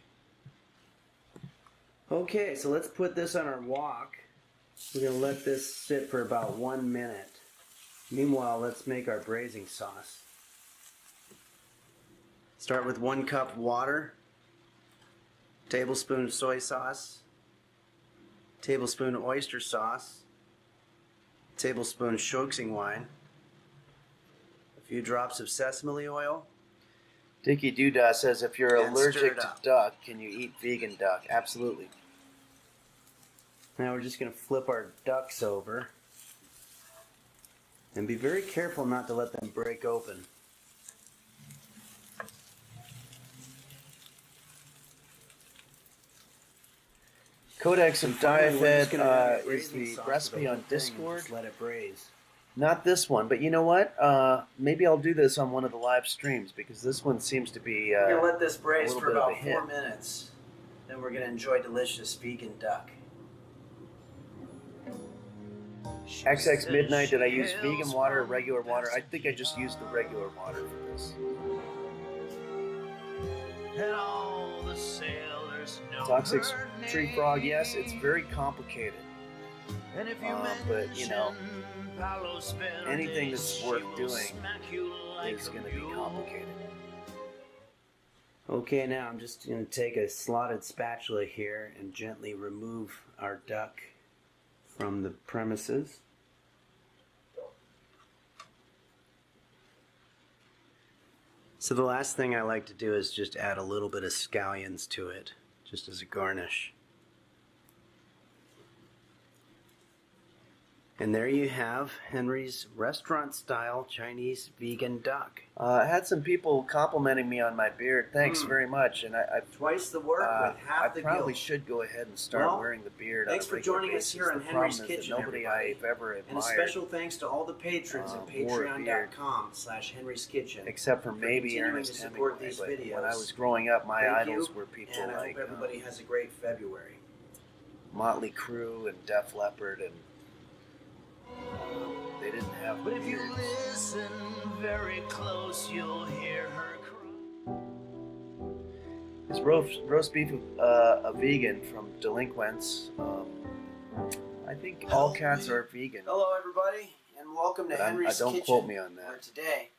Okay, so let's put this on our wok. We're going to let this sit for about 1 minute. Meanwhile, let's make our braising sauce. Start with 1 cup water, tablespoon soy sauce, tablespoon oyster sauce, tablespoon Shoksing wine, a few drops of sesame oil. Dickie Doodah says, if you're And stir allergic it to up. duck, can you eat vegan duck? Absolutely. Now we're just going to flip our ducks over and be very careful not to let them break open. Codex of Finally, we're just Diafed gonna add our is braising the sauce to recipe whole on thing and Discord. just let it braise. Not this one, but you know what? Maybe I'll do this on one of the live streams because this one seems to be. We're going to let this braise little for bit of a about hit. 4 minutes. Then we're going to enjoy delicious vegan duck. XX Midnight, did I use vegan water or regular water? I think I just used the regular water for this. And all the sailors know Toxic her Tree name. Frog, yes, it's very complicated. And if you but, you know, mention Palos Verdes, anything that's she worth will doing smack you like is a going to be mule. complicated. Okay, now I'm just going to take a slotted spatula here and gently remove our duck from the premises. So the last thing I like to do is just add a little bit of scallions to it, just as a garnish. And there you have Henry's restaurant-style Chinese vegan duck. I had some people complimenting me on my beard. Thanks very much. And I Twice the work with I half the probably guilt. should go ahead and start Well, wearing the beard. thanks on a for regular joining us basis. here on The Henry's problem is that Kitchen, nobody everybody. I've ever admired, And a special thanks to all the patrons at wore a beard. patreon.com/Henry's Kitchen. except for maybe continuing Ernest to support Hemingway. these But videos. when I was growing up, my Thank idols you, were people and I like hope everybody has a great February. Motley Crue and Def Leppard, and they didn't have But if you beards. listen very close, you'll hear her cry. Is roast beef a vegan from Delinquents? I think all cats are vegan. Hello, everybody, and welcome to But Henry's don't Kitchen. quote me on that. Where today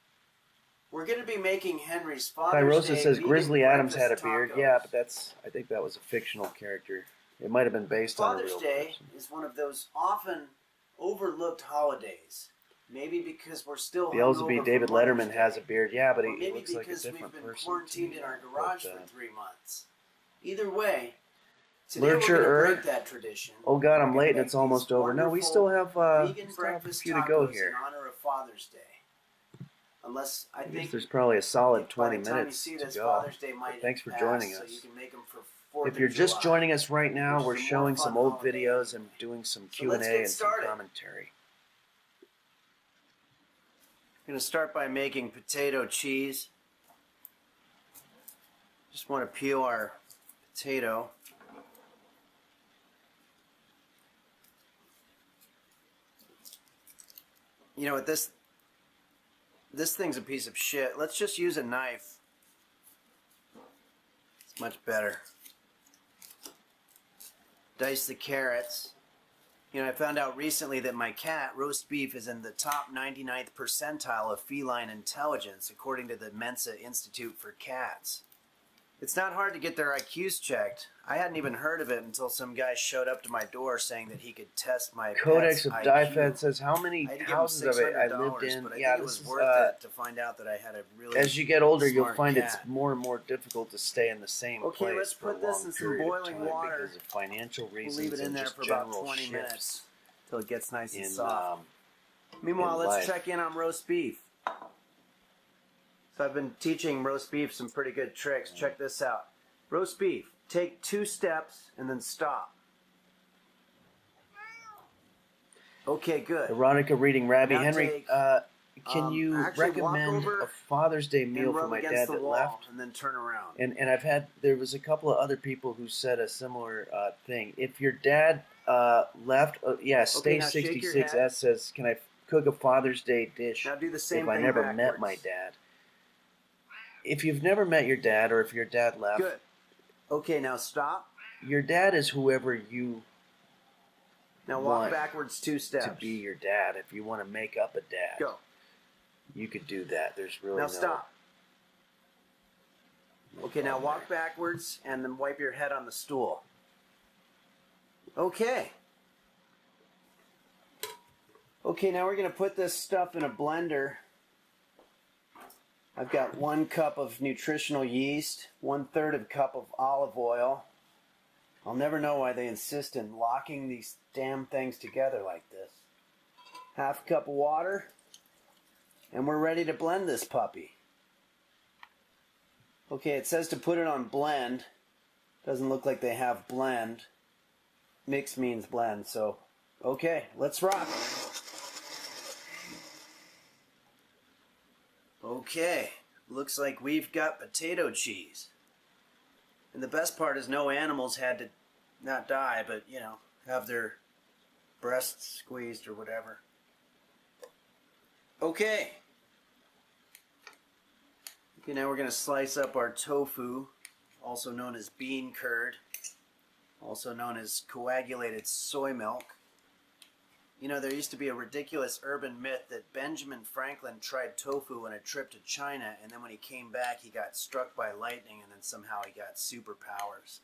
we're going to be making Henry's Father's Tyrosa Day says vegan Grizzly Adams had a breakfast beard. tacos. Yeah, but I think that was a fictional character. It might have been based on a Father's real Day person. is one of those often overlooked holidays. Maybe because we're still Beelzebub, hungover David from Mother's Letterman has a Day. beard. Yeah, but Or he maybe looks like a because different we've been person. quarantined in our garage But, for 3 months. Either way, today Lurcher we're going to break Erg. that tradition. Oh God, I'm We're late gonna and it's make almost these over. No, we wonderful still have vegan a breakfast few to go tacos here. in honor of Father's Day. Unless I I guess think there's probably a solid by 20 the time you minutes see to this, go. Father's Day But might thanks for have joining passed, so us. you can make them for 4th If you're of just July, joining us right now, which we're is a more showing fun some old holiday videos anyway. and doing some So let's Q&A get and some started. commentary. I'm going to start by making potato cheese. Just want to peel our potato. You know what, this thing's a piece of shit. Let's just use a knife. It's much better. Dice the carrots. You know, I found out recently that my cat, roast beef, is in the top 99th percentile of feline intelligence, according to the Mensa Institute for Cats. It's not hard to get their IQs checked. I hadn't even heard of it until some guy showed up to my door saying that he could test my Codex pet's of IQ. Diefed says, how many I had to give him houses of it I $600, lived in? but I Yeah, think it this was is, worth it to find out that I had a really as you get older, you'll smart find cat. it's more and more difficult to stay in the same Okay, place let's for put a this long in some period of boiling time water. because of financial We'll reasons leave it in and there just for about general 20 shifts minutes till it gets nice and in, soft. Meanwhile, in let's life. check in on roast beef. So I've been teaching roast beef some pretty good tricks. Check this out. Roast beef. Take 2 steps and then stop. Okay, good. Erotica reading Rabbi Now Henry. take, Can you actually walk recommend over a Father's Day and meal for rub my against dad the that wall left? and then turn around. And there was a couple of other people who said a similar thing. If your dad left, yeah, Okay, now shake your head. Stay66S says, can I cook a Father's Day dish Now do the same if thing I never backwards. met my dad? If you've never met your dad or if your dad left, Good. Okay, now stop. your dad is whoever you Now walk want backwards 2 steps. to be your dad. If you want to make up a dad, Go. you could do that. There's really Now no... stop. Okay, now problem walk there. backwards and then wipe your head on the stool. Okay. Okay, now we're going to put this stuff in a blender. I've got 1 cup of nutritional yeast, 1/3 of a cup of olive oil. I'll never know why they insist in locking these damn things together like this. 1/2 cup of water, and we're ready to blend this puppy. Okay, it says to put it on blend. Doesn't look like they have blend. Mix means blend, so okay, let's rock. Okay, looks like we've got potato cheese. And the best part is no animals had to not die, but, you know, have their breasts squeezed or whatever. Okay. Okay, now we're going to slice up our tofu, also known as bean curd, also known as coagulated soy milk. You know, there used to be a ridiculous urban myth that Benjamin Franklin tried tofu on a trip to China, and then when he came back, he got struck by lightning, and then somehow he got superpowers.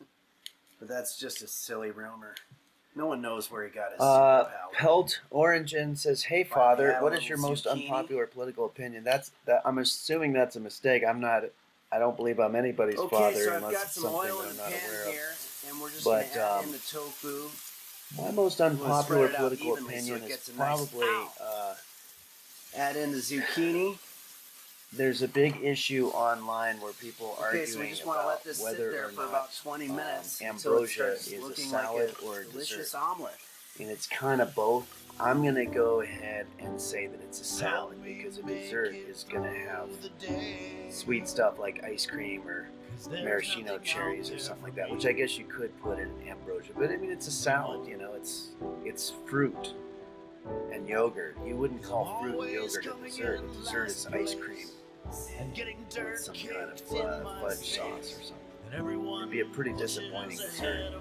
But that's just a silly rumor. No one knows where he got his superpower. Pelt Origin says, "Hey Finally father, had a what is little your most zucchini. unpopular political opinion?" I'm assuming that's a mistake. I don't believe I'm anybody's Okay, father so I've unless got it's some something oil that in I'm the not pan aware of. here, and we're just But, going to add in the tofu. My most I'm gonna unpopular spread it out political evenly so opinion it is gets a nice- probably Add in the zucchini. there's a big issue online where people are Okay, so we arguing just want to about let this sit whether there or for not about 20 minutes until it ambrosia starts is a looking salad like or a delicious dessert. omelet. And it's kind of both. I'm gonna go ahead and say that it's a salad because a dessert is gonna have sweet stuff like ice cream or maraschino cherries or something like that, which I guess you could put in ambrosia. But I mean, it's a salad, you know. It's fruit and yogurt. You wouldn't call fruit and yogurt a dessert. A dessert is ice cream with some kind of fudge sauce or something. It'd be a pretty disappointing dessert.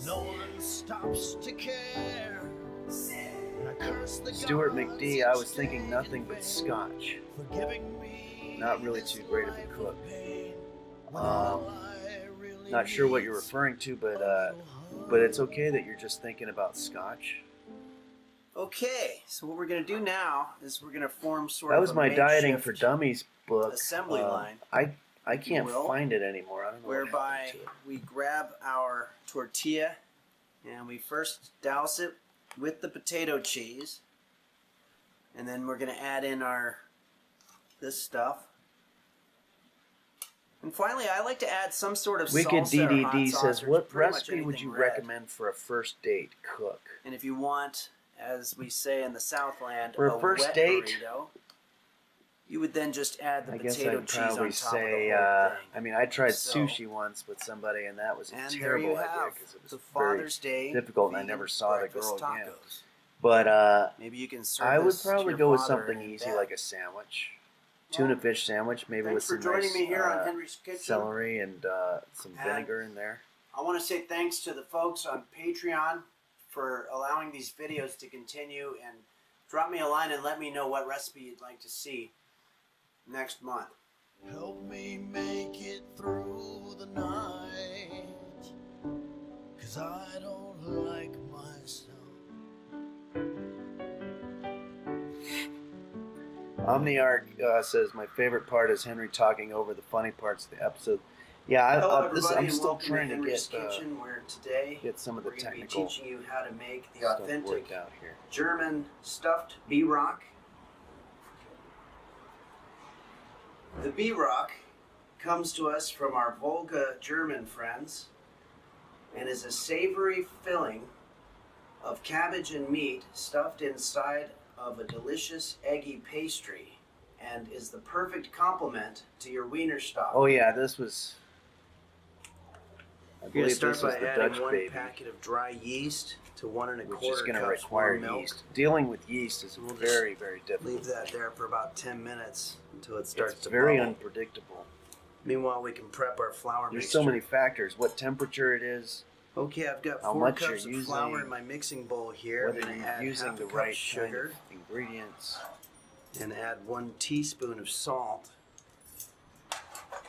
No one stops to care. Stuart McD, I was thinking nothing but scotch. Forgiving me Not really too great of a cook. Not sure what you're referring to, but it's okay that you're just thinking about scotch. Okay, so what we're going to do now is we're going to form sort That of was a my Dieting makeshift for Dummies book. assembly line. I I can't will, find it anymore. I don't know. whereby we grab our tortilla and we first douse it with the potato cheese, and then we're going to add in this stuff. And finally, I like to add some sort of Wicked salsa or hot DDD sauce says, or what pretty much recipe would anything you red. recommend for a first date cook? And if you want, as we say in the Southland, For a a first wet date, burrito, you would then just add the I guess potato I'd cheese on probably top say, of the whole thing. I mean, I tried So- sushi once with somebody, and that was a And there terrible you idea have because it was the very Father's Day difficult, and I vegan never saw the breakfast girl again. tacos. But Maybe you can serve I would this to probably your go with father something in easy bed. like a sandwich, tuna Well, fish sandwich, maybe with Thanks for some joining nice me here on Henry's Kitchen. celery and some And vinegar in there. I want to say thanks to the folks on Patreon for allowing these videos to continue, and drop me a line and let me know what recipe you'd like to see next month. Help me make it through the night, 'cause I don't like myself. Omniarch says my favorite part is Henry talking over the funny parts of the episode. Yeah, Hello, I'm everybody, still and welcome trying to to Henry's get Kitchen, where today some of the we're going to be technical teaching you how to make the stuff authentic worked out here. German stuffed bee-rock. The bee-rock comes to us from our Volga German friends and is a savory filling of cabbage and meat stuffed inside of a delicious eggy pastry, and is the perfect complement to your Wiener stock. Oh yeah, this was. I You're going to believe start this was by the adding Dutch one baby, packet of dry yeast to 1 1/4 which is going to cups require warm milk. yeast. Dealing with yeast is We'll just very, very difficult. Leave that there for about 10 minutes until it starts It's to very bubble. unpredictable. Meanwhile, we can prep our flour There's mixture. so many factors. What temperature it is, Okay, I've got how 4 much cups you're of flour using, in my mixing bowl here. whether I'm going to you're add using half the a cup right sugar kind of ingredients. and add 1 teaspoon of salt.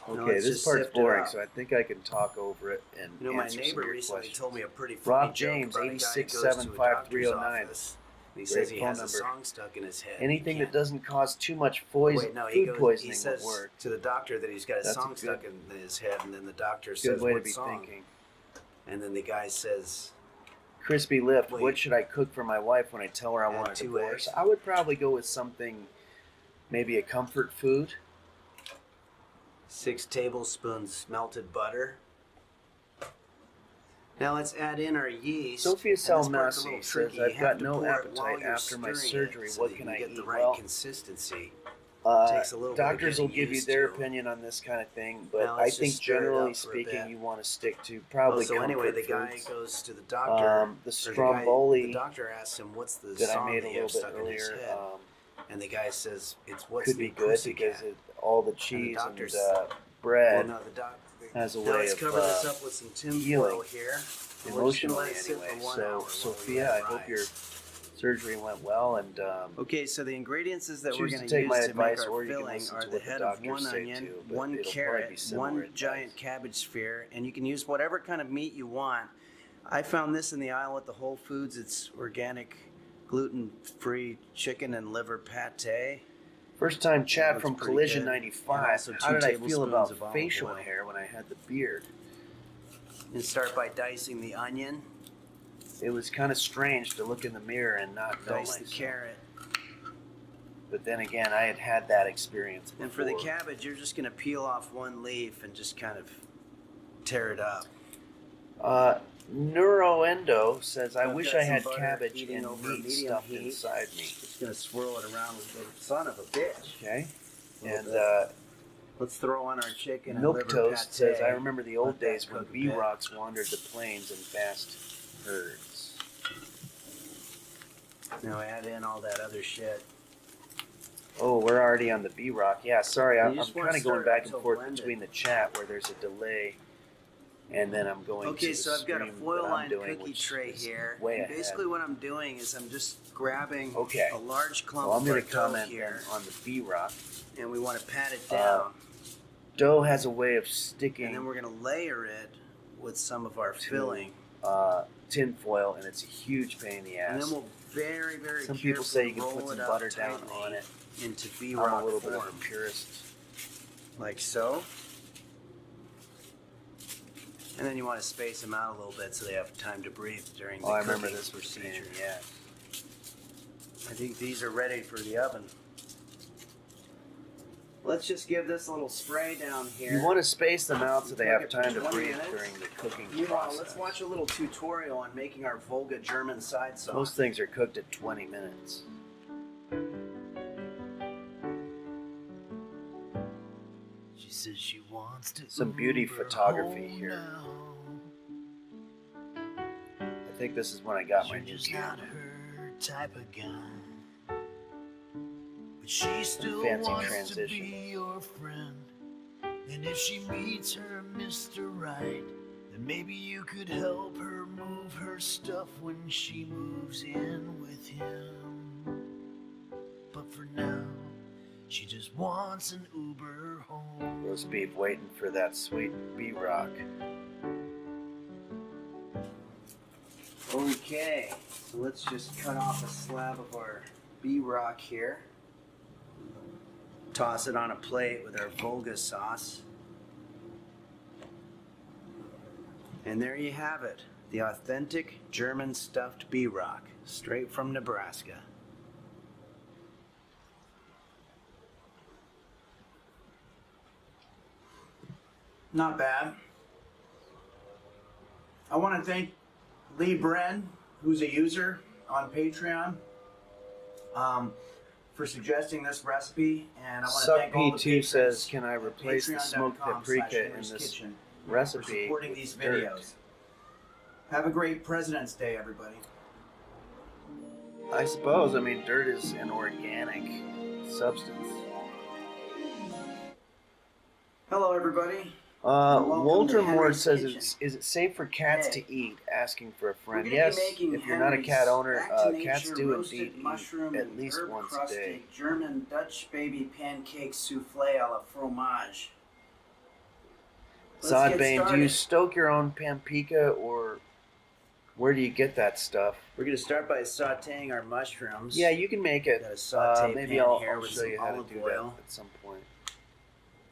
Now Okay, let's this just part's sift it boring, out. so I think I can talk over it and You know, my answer neighbor some of your recently questions. told me a pretty funny Rob joke James, about a guy who goes to a 8675309. doctor's office, and he says he phone has a number. song stuck in his head. Anything He that can't- doesn't cause too much Wait, no, he food goes. poisoning He says would work. to the doctor that he's got a That's a song good- stuck in his head, and then the doctor Good says, way to "What be song?" thinking. And then the guy says, Crispy Lift, Wait. what should I cook for my wife when I tell her I Add want a 2 divorce? eggs. I would probably go with something, maybe a comfort food. 6 tablespoons melted butter. Now let's add in our yeast. Sophia And this part's a Salmasi little says, tricky. I've You have got to no pour it while appetite you're after my stirring surgery. it so What that can you I get eat? the right Well, consistency. Uh, Takes a little bit of doctors will getting give you used their to. opinion on this kind of thing, but Now I let's think just stir it generally up for a speaking, bit. you want to stick to probably So anyway, comfort the guy foods. goes to the doctor. The or Stromboli the doctor asks him, "What's the that I song made a that you little have bit stuck in his earlier head?" And the guy says, "It's what's could the be good because Pussycat?" all the cheese and doctor's- bread Well, no, the doctor has a now way let's of cover this up with some tin healing foil here. And we're just gonna emotionally let it sit for anyway. 1 So, hour while we Sophia, let I it hope your rise. surgery went well, and Okay, so the ingredients that we're choose going to take use my to advice, make our or you can filling listen are to the what the head of doctors 1 say onion, too, but 1 it'll probably be carrot, similar 1 advice. giant cabbage sphere, and you can use whatever kind of meat you want. I found this in the aisle at the Whole Foods. It's organic, gluten-free chicken and liver pate. First time chat looks from pretty Collision good. 95. And also How 2 did I feel tablespoons about of olive facial oil. hair when I had the beard? And start by dicing the onion, It was kind of strange to look in the mirror and not know dice the myself. carrot. But then again, I had that experience before. And for the cabbage, you're just going to peel off 1 leaf and just kind of tear it up. Neuroendo says, I I've wish got I some had butter cabbage heating and over meat medium stuffed heat. inside me. Just going to swirl it around with the son of a bitch. Okay. Little And bit. Let's throw on our chicken and Milk liver Toast pate. says, I remember the old Let that days when cook a bit. bee-rocks wandered the plains in vast herds. Now add in all that other shit. Oh, we're already on the bee-rock. Yeah, sorry, You I'm just wanna kind of going stir it back up and till forth blended. between the chat where there's a delay, and then I'm going to Okay, the so I've got a stream foil that I'm lined doing, cookie which tray is here. way And ahead. basically what I'm doing is I'm just grabbing Okay. a large clump Well, I'm of going our to dough comment here, then on the bee-rock. and we want to pat it Uh, down. Dough has a way of And then sticking we're going to layer it with some of our filling. tin foil, and it's a huge pain in the ass. And then we'll very, very Some carefully people say you can roll put some it up butter down tightly on it. into I'm bee-rock a little bit of form, a purist. like so. And then you want to space them out a little bit so they have time to breathe during the I remember cooking this procedure. Yeah. I think these are ready for the oven. Let's just give this a little spray down here. You want to space them out so they have Cook it for time to 20 breathe minutes. during the cooking Meanwhile, process. let's watch a little tutorial on making our Volga German side sauce. Most things are cooked at 20 minutes. She says she wants to Some beauty Uber photography home here. now. I think this is when I got my You're new just gear. not her type of guy, but she still Fancy wants transition. to be your friend. And if she meets her Mr. Right, then maybe you could help her move her stuff when she moves in with him. But for now, she just wants an Uber home. Roast beef waiting for that sweet B-Rock. Okay, so let's just cut off a slab of our B-Rock here. Toss it on a plate with our Volga sauce. And there you have it, the authentic German stuffed B-Rock, straight from Nebraska. Not bad. I want to thank Lee Bren, who's a user on Patreon, for suggesting this recipe, and I want to thank all the Sup P2 patrons says, can I at replace the smoked paprika in this patreon.com/Henry'sKitchen for recipe supporting with these dirt? videos. Have a great President's Day, everybody. I suppose. I mean, dirt is an organic substance. Hello, everybody. Welcome Walter to Moore Henry's says, Kitchen. is it safe for cats Hey. to eat? Asking for a We're friend. gonna Yes, be making if you're not a Henry's cat owner, back to cats nature do roasted indeed mushroom eat at and least herb once a crusted day. German Dutch baby pancake souffle a la fromage. Let's Sod get Bane, do you started. stoke your own paprika, or where do you get that stuff? We're gonna start by sautéing our mushrooms. Yeah, you can make it. Got a saute Maybe pan I'll here with show some you how to olive do oil. that at some point.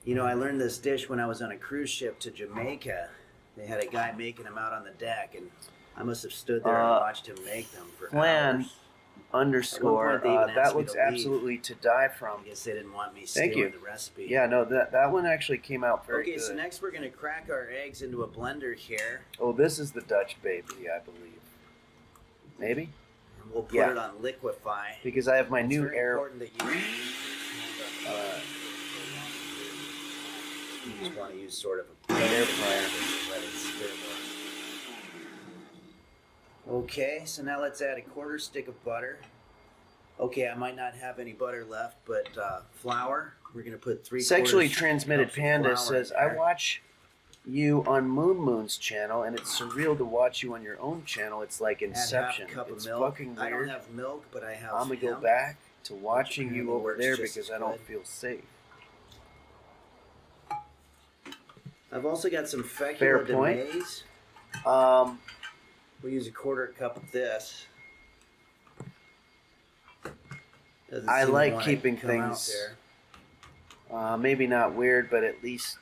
You know, I learned this dish when I was on a cruise ship to Jamaica. They had a guy making them out on the deck, and I must have stood there and watched him make them for Flan hours. _, At one point, they even asked that me looks to leave. absolutely to die from. I guess they didn't want me Thank stealing you. the recipe. Yeah, no, that one actually came out very Okay, good. so next we're gonna crack our eggs into a blender here, Oh, this is the Dutch baby, I believe. Maybe? and we'll put Yeah. it on liquefy. Because I have my It's new very air. important that you just want to use sort of a Air fryer. Let it stir more. Okay, so now let's add a quarter stick of butter. Okay, I might not have any butter left, but flour. We're gonna put 3/4 Sexually Transmitted cups of Panda flour says, in I there. watch you on Moon Moon's channel, and it's surreal to watch you on your own channel. It's like Add half a Inception. cup of It's milk. fucking I don't weird. have milk, but I have. I'm gonna go hemp. back to watching you apparently over works there just because as I don't good. feel safe. I've also got some Fair fecula de point. maize. Um, We'll use a quarter cup of this. Doesn't I seem to like wanna keeping come out things there. maybe not weird, but at least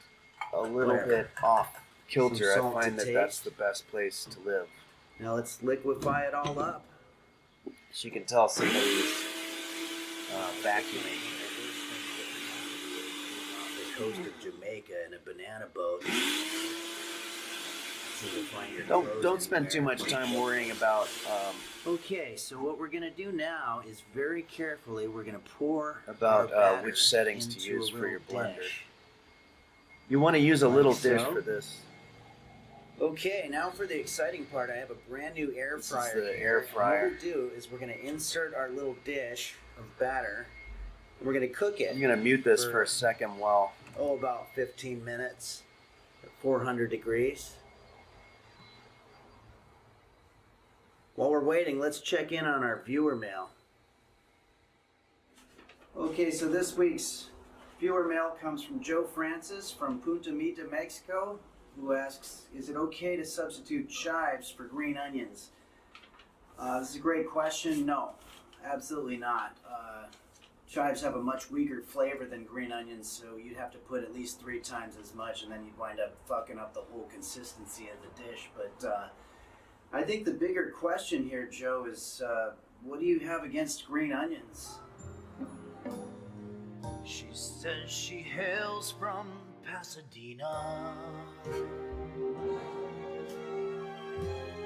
a little Whatever. bit off kilter. Some I salt find to that that's taste. the best place to live. Now let's liquefy it all up. As you can tell, somebody's vacuuming. The coast of Jamaica in a banana boat. So you'll find your Don't clothes spend in too there. much time worrying about Okay, so what we're gonna do now is very carefully we're gonna pour About, our batter which settings to into use a for your little blender. dish. You want to use a little Like dish so. for this. Okay, now for the exciting part, I have a brand new air This is fryer. the here. air And fryer. what we'll do is we're gonna insert our little dish of batter, and we're gonna cook it. I'm gonna mute this for a second while. About 15 minutes at 400 degrees. While we're waiting, let's check in on our viewer mail. Okay, so this week's viewer mail comes from Joe Francis from Punta Mita, Mexico, who asks, is it okay to substitute chives for green onions? This is a great question. No, absolutely not. chives have a much weaker flavor than green onions, so you'd have to put at least 3 times as much, and then you'd wind up fucking up the whole consistency of the dish. But I think the bigger question here, Joe, is what do you have against green onions? She says she hails from Pasadena,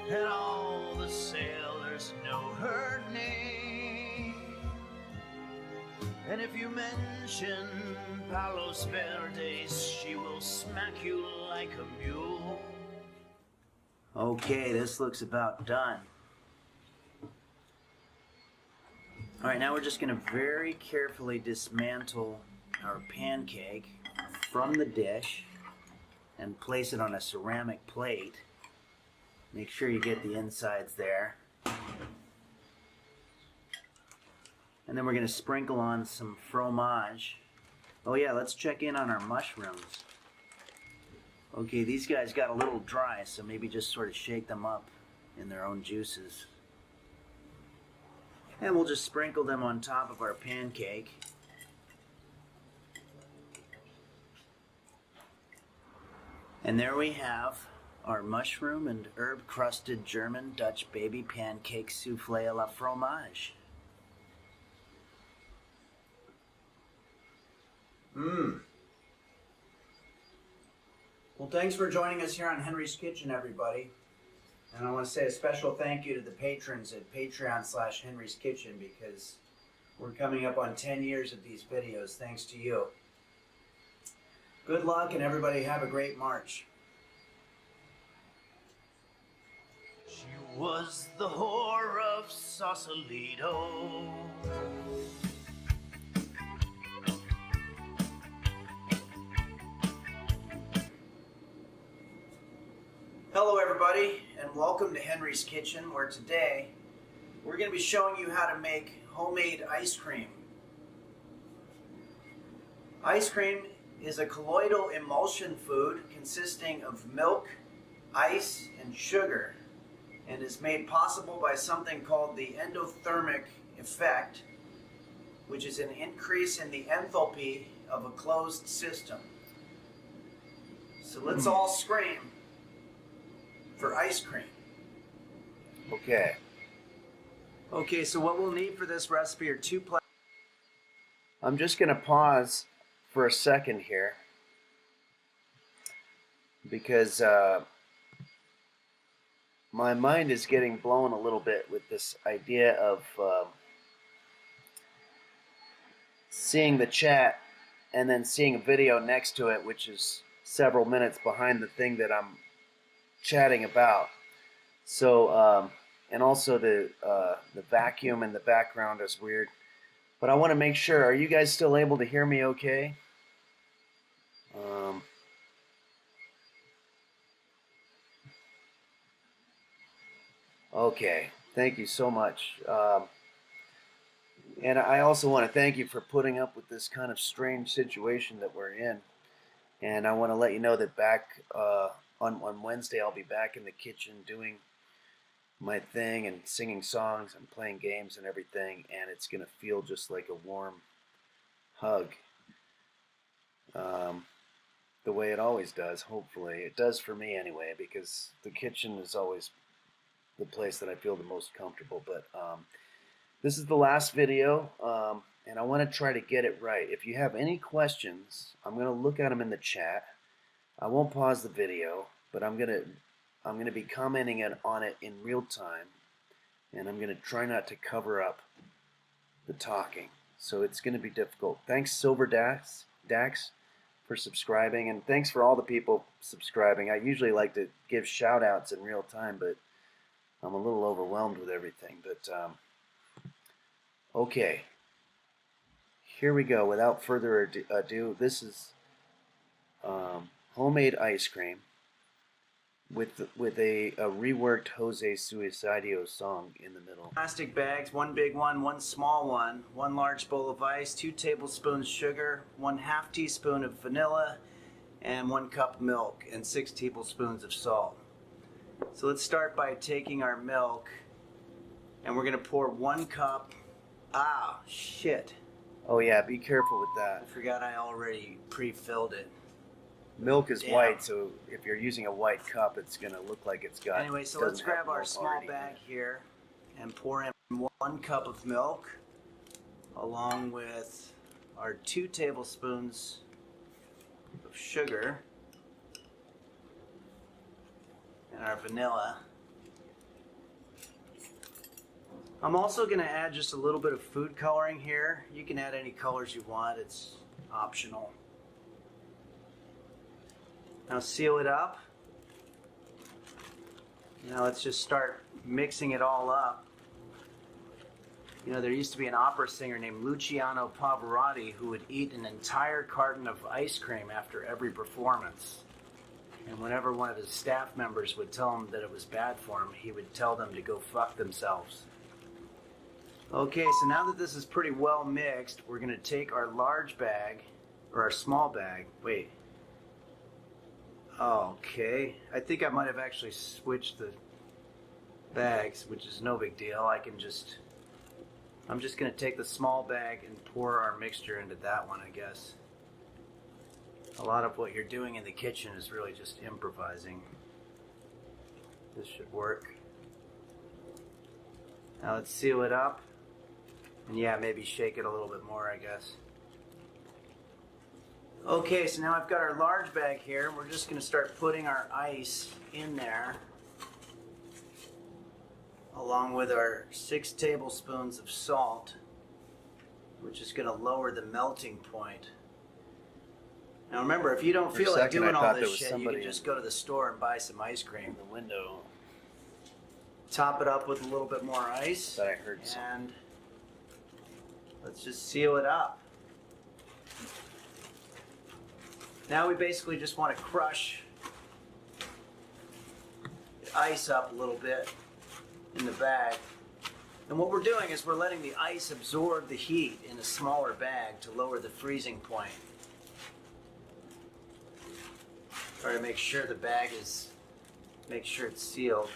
and all the sailors know her name. And if you mention Palos Verdes, she will smack you like a mule. Okay, this looks about done. All right, now we're just going to very carefully dismantle our pancake from the dish and place it on a ceramic plate. Make sure you get the insides there. And then we're going to sprinkle on some fromage. Oh yeah, let's check in on our mushrooms. Okay, these guys got a little dry, so maybe just sort of shake them up in their own juices. And we'll just sprinkle them on top of our pancake. And there we have our mushroom and herb crusted German Dutch baby pancake souffle à la fromage. Well, thanks for joining us here on Henry's Kitchen, everybody. And I want to say a special thank you to the patrons at Patreon/Henry's Kitchen, because we're coming up on 10 years of these videos thanks to you. Good luck, and everybody have a great March. She was the whore of Sausalito. Hello everybody, and welcome to Henry's Kitchen, where today we're going to be showing you how to make homemade ice cream. Ice cream is a colloidal emulsion food consisting of milk, ice, and sugar, and is made possible by something called the endothermic effect, which is an increase in the enthalpy of a closed system. So let's all scream for ice cream. Okay. Okay, so what we'll need for this recipe are 2 I'm just going to pause for a second here because my mind is getting blown a little bit with this idea of seeing the chat and then seeing a video next to it, which is several minutes behind the thing that I'm chatting about. So and also the vacuum in the background is weird, but I want to make sure, are you guys still able to hear me okay? Okay, thank you so much. And I also want to thank you for putting up with this kind of strange situation that we're in. And I want to let you know that back on Wednesday, I'll be back in the kitchen doing my thing and singing songs and playing games and everything, and it's going to feel just like a warm hug. The way it always does, hopefully. It does for me anyway, because the kitchen is always the place that I feel the most comfortable. But this is the last video, and I want to try to get it right. If you have any questions, I'm going to look at them in the chat. I won't pause the video, but I'm going to be commenting on it in real time, and I'm going to try not to cover up the talking. So it's going to be difficult. Thanks, Silver Dax, for subscribing, and thanks for all the people subscribing. I usually like to give shout outs in real time, but I'm a little overwhelmed with everything. But okay, here we go. Without further ado, this is homemade ice cream with a reworked Jose Suicidio song in the middle. Plastic bags, 1 big one, 1 small one, 1 large bowl of ice, 2 tablespoons sugar, 1/2 teaspoon of vanilla, and 1 cup milk, and 6 tablespoons of salt. So let's start by taking our milk, and we're going to pour 1 cup. Ah, shit. Oh yeah, be careful with I that. forgot I already pre-filled it. Milk is Damn. white, so if you're using a white cup, it's gonna look like it's got. Anyway, so doesn't let's have grab our milk small already in bag it. here and pour in 1 cup of milk along with our 2 tablespoons of sugar and our vanilla. I'm also going to add just a little bit of food coloring here. You can add any colors you want, it's optional. Now seal it up. Now let's just start mixing it all up. You know, there used to be an opera singer named Luciano Pavarotti who would eat an entire carton of ice cream after every performance. And whenever one of his staff members would tell him that it was bad for him, he would tell them to go fuck themselves. Okay, so now that this is pretty well mixed, we're going to take our large bag, or our small bag. Wait. Okay, I think I might have actually switched the bags, which is no big deal. I'm just going to take the small bag and pour our mixture into that one, I guess. A lot of what you're doing in the kitchen is really just improvising. This should work. Now let's seal it up. And yeah, maybe shake it a little bit more, I guess. Okay, so now I've got our large bag here. We're just going to start putting our ice in there, along with our 6 tablespoons of salt, which is going to lower the melting point. Now remember, if you don't feel like doing all this shit, you can just go to the store and buy some ice cream. In the window. Top it up with a little bit more ice. That I heard something. And let's just seal it up. Now we basically just want to crush the ice up a little bit in the bag. And what we're doing is we're letting the ice absorb the heat in a smaller bag to lower the freezing point. Try to make sure the bag make sure it's sealed.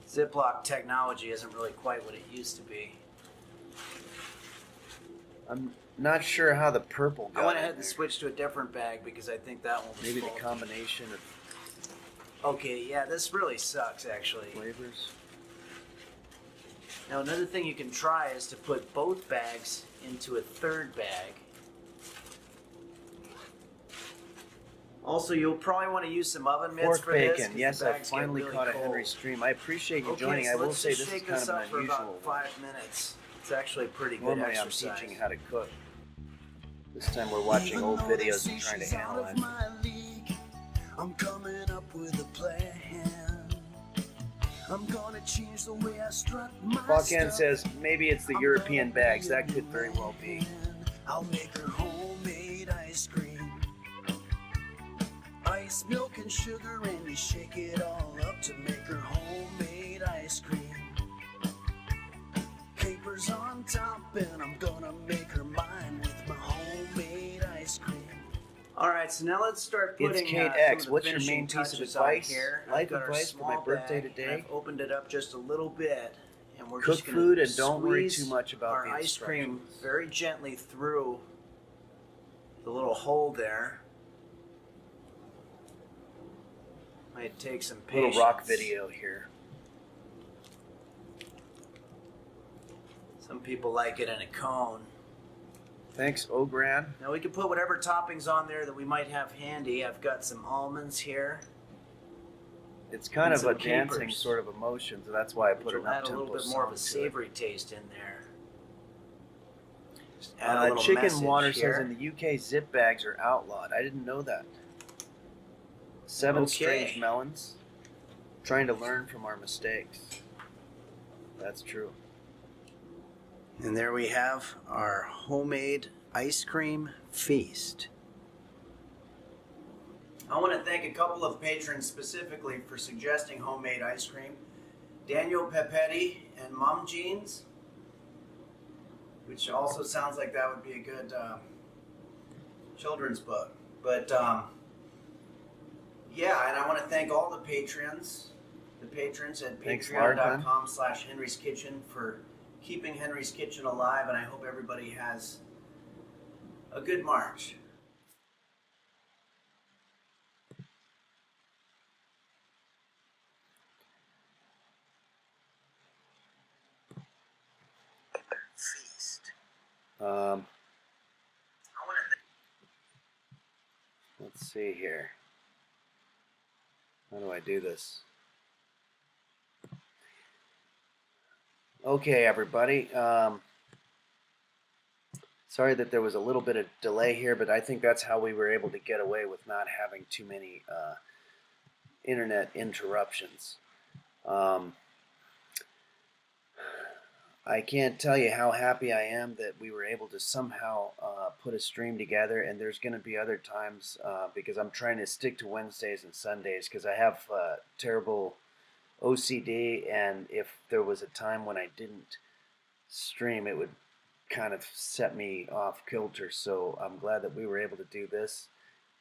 Ziploc technology isn't really quite what it used to be. I'm not sure how the purple got I went in ahead and there. switched to a different bag because I think that one was Maybe the faulty. combination of Okay, yeah, this really sucks actually. flavors. Now another thing you can try is to put both bags into a third bag. Also, you'll probably want to use some oven mitts Pork for this. bacon. 'Cause Yes, the I bags get finally really caught a cold. Henry stream. I appreciate you Okay, joining. so I will let's say just this is shake kind this of up an for unusual about one. 5 minutes. It's actually a pretty good Normally I'm exercise. teaching how to cook. This time we're watching old videos and trying to analyze them. I'm coming up with a plan. I'm gonna change the way I strut my Balkan stuff. says maybe it's the European bags. That could very well be. I'll make her homemade ice cream. Ice, milk, and sugar, and you shake it all up to make her homemade ice cream. Capers on top, and I'm gonna make her mine with my homemade ice cream. All right, so now let's start putting It's Kate some X. of the What's your finishing main piece of touches on advice? here. I've Life got our advice for my small birthday bag, today? and I've opened it up just a little bit, and we're Cook just gonna food and don't worry squeeze too much about our the ice cream instructions. very gently through the little hole there. Might take some patience. Little rock video here. Some people like it in a cone. Thanks, Ogran. Now we can put whatever toppings on there that we might have handy. I've got some almonds here. It's kind And of some a dancing capers. sort of emotion, so that's why I Which put an will add a up-tempo little bit more of a song to it. savory taste in there. Just add a little Chicken message Water here. says in the UK zip bags are outlawed. I didn't know that. 7 Okay. strange melons. Trying to learn from our mistakes. That's true. And there we have our homemade ice cream feast. I want to thank a couple of patrons specifically for suggesting homemade ice cream. Daniel Pepetti and Mom Jeans, which also sounds like that would be a good children's book. But yeah, and I want to thank all the patrons at Thanks, patreon.com/Henry's Kitchen for keeping Henry's Kitchen alive, and I hope everybody has a good March. Feast. Let's see here. How do I do this? Okay, everybody. Sorry that there was a little bit of delay here, but I think that's how we were able to get away with not having too many internet interruptions. I can't tell you how happy I am that we were able to somehow put a stream together, and there's going to be other times because I'm trying to stick to Wednesdays and Sundays because I have terrible OCD, and if there was a time when I didn't stream, it would kind of set me off kilter. So I'm glad that we were able to do this,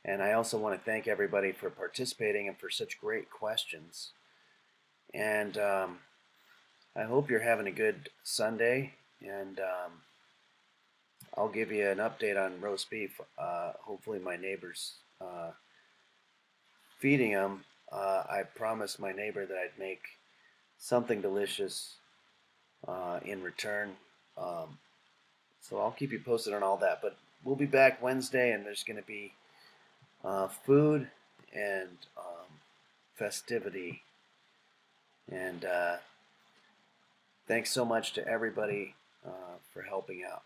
and I also want to thank everybody for participating and for such great questions. And I hope you're having a good Sunday, and I'll give you an update on roast beef. Hopefully my neighbor's feeding them. I promised my neighbor that I'd make something delicious in return. So I'll keep you posted on all that. But we'll be back Wednesday, and there's going to be food and festivity. And thanks so much to everybody for helping out.